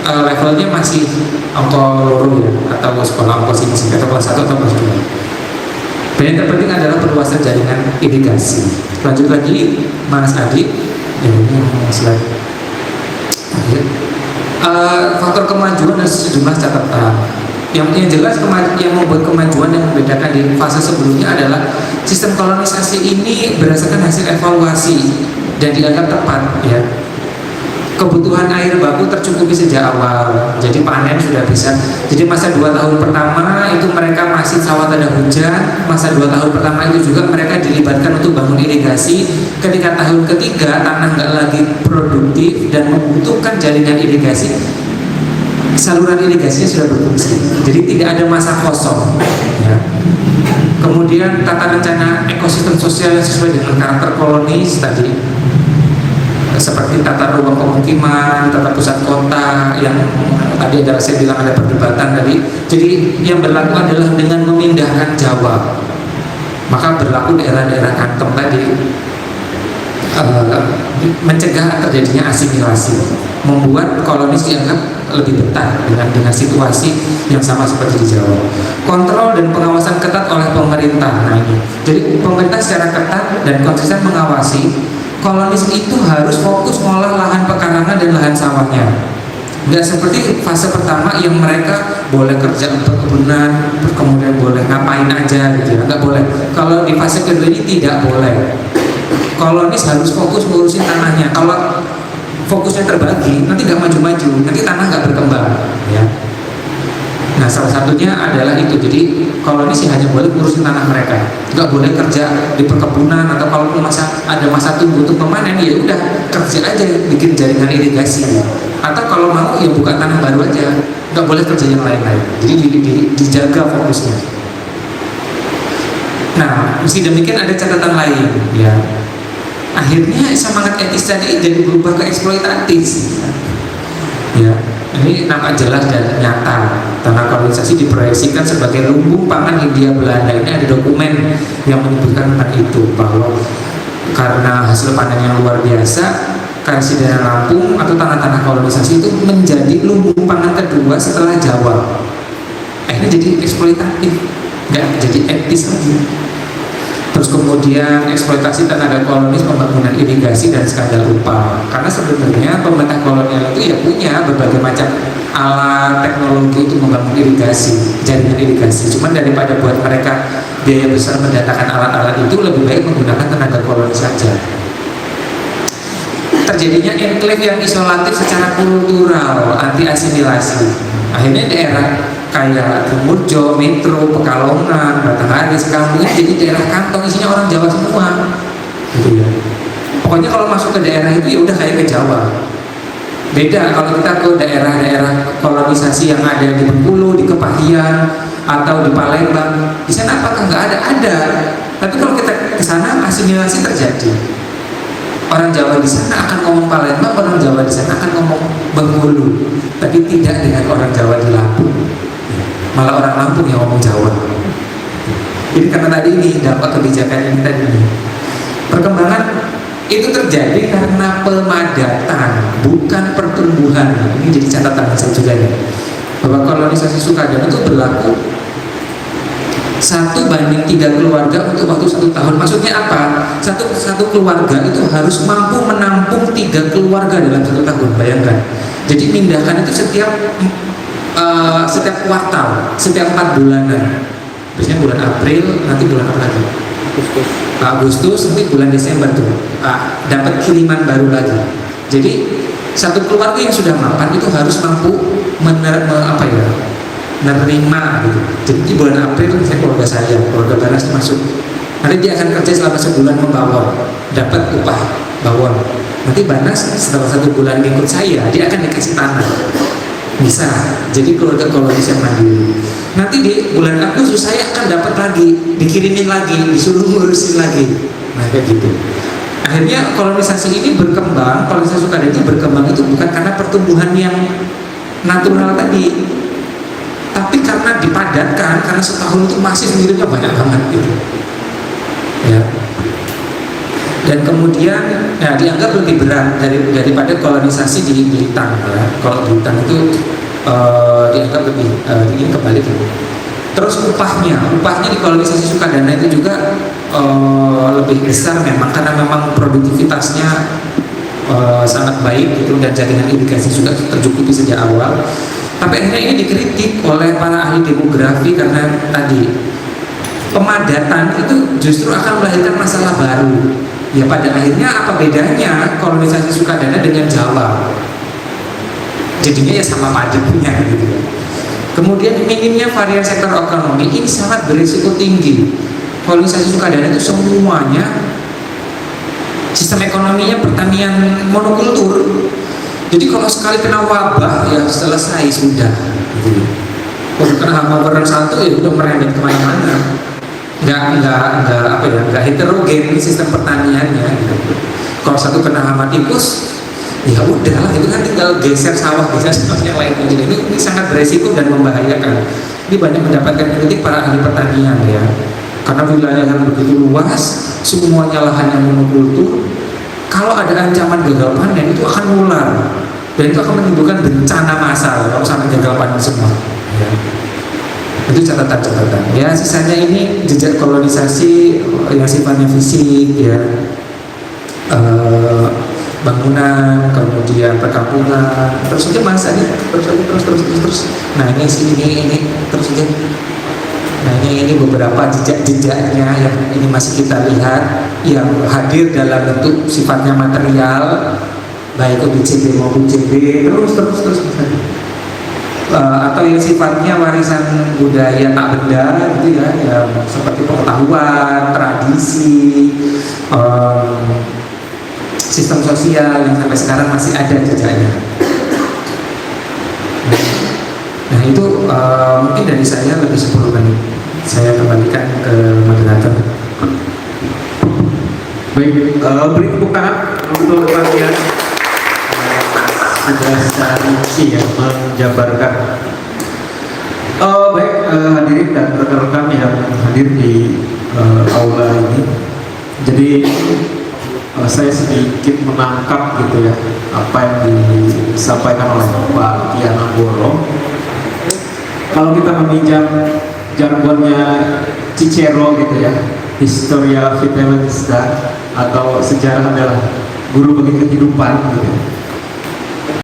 levelnya masih Ongkoloro ya, atau sekolah Ongkosimisi atau kelas 1 atau kelas 2. Dan yang terpenting adalah perluasan jaringan irigasi. Lanjut lagi Mas Adi ya, ini slide faktor kemajuan dan sejumlah catatan. Yang jelas yang membuat kemajuan yang membedakan di fase sebelumnya adalah sistem kolonisasi ini berdasarkan hasil evaluasi dan dianggap tepat ya. Kebutuhan air baku tercukupi sejak awal, jadi panen sudah bisa. Jadi masa 2 tahun pertama itu mereka masih sawah tak ada hujan. Masa 2 tahun pertama itu juga mereka dilibatkan untuk bangun irigasi. Ketika tahun ketiga tanah nggak lagi produktif dan membutuhkan jaringan irigasi, saluran irigasinya sudah berfungsi, jadi tidak ada masa kosong ya. Kemudian tata rencana ekosistem sosial yang sesuai dengan karakter kolonis tadi, seperti tata ruang pemukiman, tata pusat kota yang tadi ada saya bilang ada perdebatan tadi. Jadi yang berlaku adalah dengan memindahkan Jawa, maka berlaku daerah-daerah kantong tadi, mencegah terjadinya asimilasi, membuat kolonis dianggap lebih betah dengan situasi yang sama seperti di Jawa. Kontrol dan pengawasan ketat oleh pemerintah. Nah ini, jadi pemerintah secara ketat dan konsisten mengawasi kolonis itu harus fokus ngolah lahan pekarangan dan lahan sawahnya. Nggak seperti fase pertama yang mereka boleh kerja perkebunan, kemudian boleh ngapain aja gitu ya, nggak boleh. Kalau di fase kedua ini tidak boleh. Kolonis harus fokus ngurusin tanahnya. Kalau fokusnya terbagi, nanti nggak maju-maju, nanti tanah nggak berkembang ya. Nah salah satunya adalah itu. Jadi kolonis hanya boleh ngurusin tanah mereka, nggak boleh kerja di perkebunan, atau kalau ada masa tunggu untuk memanen ya udah kerja aja bikin jaringan irigasi, atau kalau mau ya buka tanah baru aja, nggak boleh kerja yang lain-lain. Jadi dijaga fokusnya. Nah meski demikian ada catatan lain ya. Akhirnya semangat etis tadi jadi berubah ke eksploitatif ya. Ini nampak jelas dan nyata. Tanah kolonisasi diproyeksikan sebagai lumbung pangan Hindia Belanda. Ini ada dokumen yang menyebutkan tentang itu, bahwa karena hasil panen yang luar biasa, Karesidenan Lampung atau tanah-tanah kolonisasi itu menjadi lumbung pangan kedua setelah Jawa. Akhirnya jadi eksploitatif, nggak jadi etis lagi. Terus kemudian eksploitasi tenaga kolonis, pembangunan irigasi dan skandal upah. Karena sebenarnya pemerintah kolonial itu ya punya berbagai macam alat teknologi untuk membangun irigasi, jaringan irigasi. Cuman daripada buat mereka biaya besar mendatangkan alat-alat itu, lebih baik menggunakan tenaga kolonis saja. Terjadinya enklave yang isolatif secara kultural, anti asimilasi. Akhirnya daerah kayak Tumurjo, Metro, Pekalongan, Batanghari, Sekampung jadi daerah kantong isinya orang Jawa semua gitu ya. Pokoknya kalau masuk ke daerah itu ya udah kayak ke Jawa. Beda kalau kita ke daerah-daerah kolonisasi yang ada di Bengkulu, di Kepahian, atau di Palembang. Di sana apakah nggak ada? Ada. Tapi kalau kita ke sana asimilasi terjadi. Orang Jawa di sana akan ngomong Palembang, orang Jawa di sana akan ngomong Bengkulu, tapi tidak dengan orang Jawa di Lampung. Malah orang Lampung yang ngomong Jawa. Jadi karena tadi ini dampak kebijakan ini tadi, perkembangan itu terjadi karena pemadatan, bukan pertumbuhan. Ini jadi catatan saya juga ya, bahwa kolonisasi Sukadana itu berlaku 1:3 keluarga untuk waktu 1 tahun. Maksudnya apa? Satu keluarga itu harus mampu menampung 3 keluarga dalam 1 tahun. Bayangkan. Jadi pindahkan itu setiap kuartal, setiap 4 bulanan. Biasanya bulan April, nanti bulan apa lagi? Agustus, nanti bulan Desember tuh dapat kiriman baru lagi. Jadi satu keluarga yang sudah mapan itu harus mampu menerima gitu. Jadi di bulan April misalnya keluarga Banas masuk, nanti dia akan kerja selama sebulan membawon, dapat upah bawon. Nanti Banas setelah 1 bulan ikut saya, dia akan dikasih tanah. Bisa, jadi keluarga kolonis yang mandiri. Nanti di bulan Agustus saya akan dapat lagi, dikirimin lagi, disuruh ngurusin lagi. Nah kayak gitu. Akhirnya kolonisasi ini berkembang, kolonisasi Sukadana itu berkembang itu bukan karena pertumbuhan yang natural tadi, tapi karena dipadatkan, karena setahun itu masih sendirinya banyak banget gitu. Ya. Dan kemudian dianggap lebih berat daripada kolonisasi di Blitar ya. Kalau Blitar itu dianggap lebih ini kebalik gitu. Terus upahnya di kolonisasi Sukadana itu juga lebih besar memang karena memang produktivitasnya sangat baik gitu, dan jaringan irigasi juga tercukupi sejak awal. Tapi akhirnya ini dikritik oleh para ahli demografi karena tadi pemadatan itu justru akan melahirkan masalah baru. Ya pada akhirnya apa bedanya kolonisasi Sukadana dengan Jawa? Jadinya ya sama padatnya gitu. Kemudian minimnya varian sektor ekonomi ini sangat berisiko tinggi. Kolonisasi Sukadana itu semuanya sistem ekonominya pertanian monokultur. Jadi kalau sekali kena wabah ya selesai sudah. Gitu. Kalau kena hama berang satu ya udah merembet kemana-mana. Nggak heterogen sistem pertaniannya gitu. Kalau satu kena hama tikus ya udahlah, itu kan tinggal geser sawah yang lain. Jadi ini sangat beresiko dan membahayakan. Ini banyak mendapatkan kritik para ahli pertanian ya, karena wilayah yang begitu luas, semuanya lahannya monokultur. Kalau ada ancaman gagal panen itu akan nular dan itu akan menimbulkan bencana massal kalau sampai gagal panen semua ya. Itu catatan-catatan ya. Sisanya ini jejak kolonisasi yang sifatnya fisik ya, bangunan, kemudian perkampungan, terus aja masa nih, terus. Nah ini terus aja. Nah ini beberapa jejak-jejaknya yang ini masih kita lihat, yang hadir dalam bentuk sifatnya material, baik OBCB maupun CB, terus. Atau yang sifatnya warisan budaya tak benda gitu ya, yang seperti pengetahuan, tradisi, sistem sosial yang sampai sekarang masih ada jejaknya. Nah itu mungkin dari saya lebih 10 menit. Saya kembalikan ke moderator. Baik, beri tepuk tangan untuk kalian sudah secara rinci ya menjabarkan. Baik, hadirin dan rekan-rekan yang hadir di aula ini. Jadi saya sedikit menangkap gitu ya apa yang disampaikan oleh Pak Kian Anggoro. Kalau kita meminjam jargonnya Cicero gitu ya, Historia Vitae Magista, atau sejarah adalah guru bagi kehidupan gitu.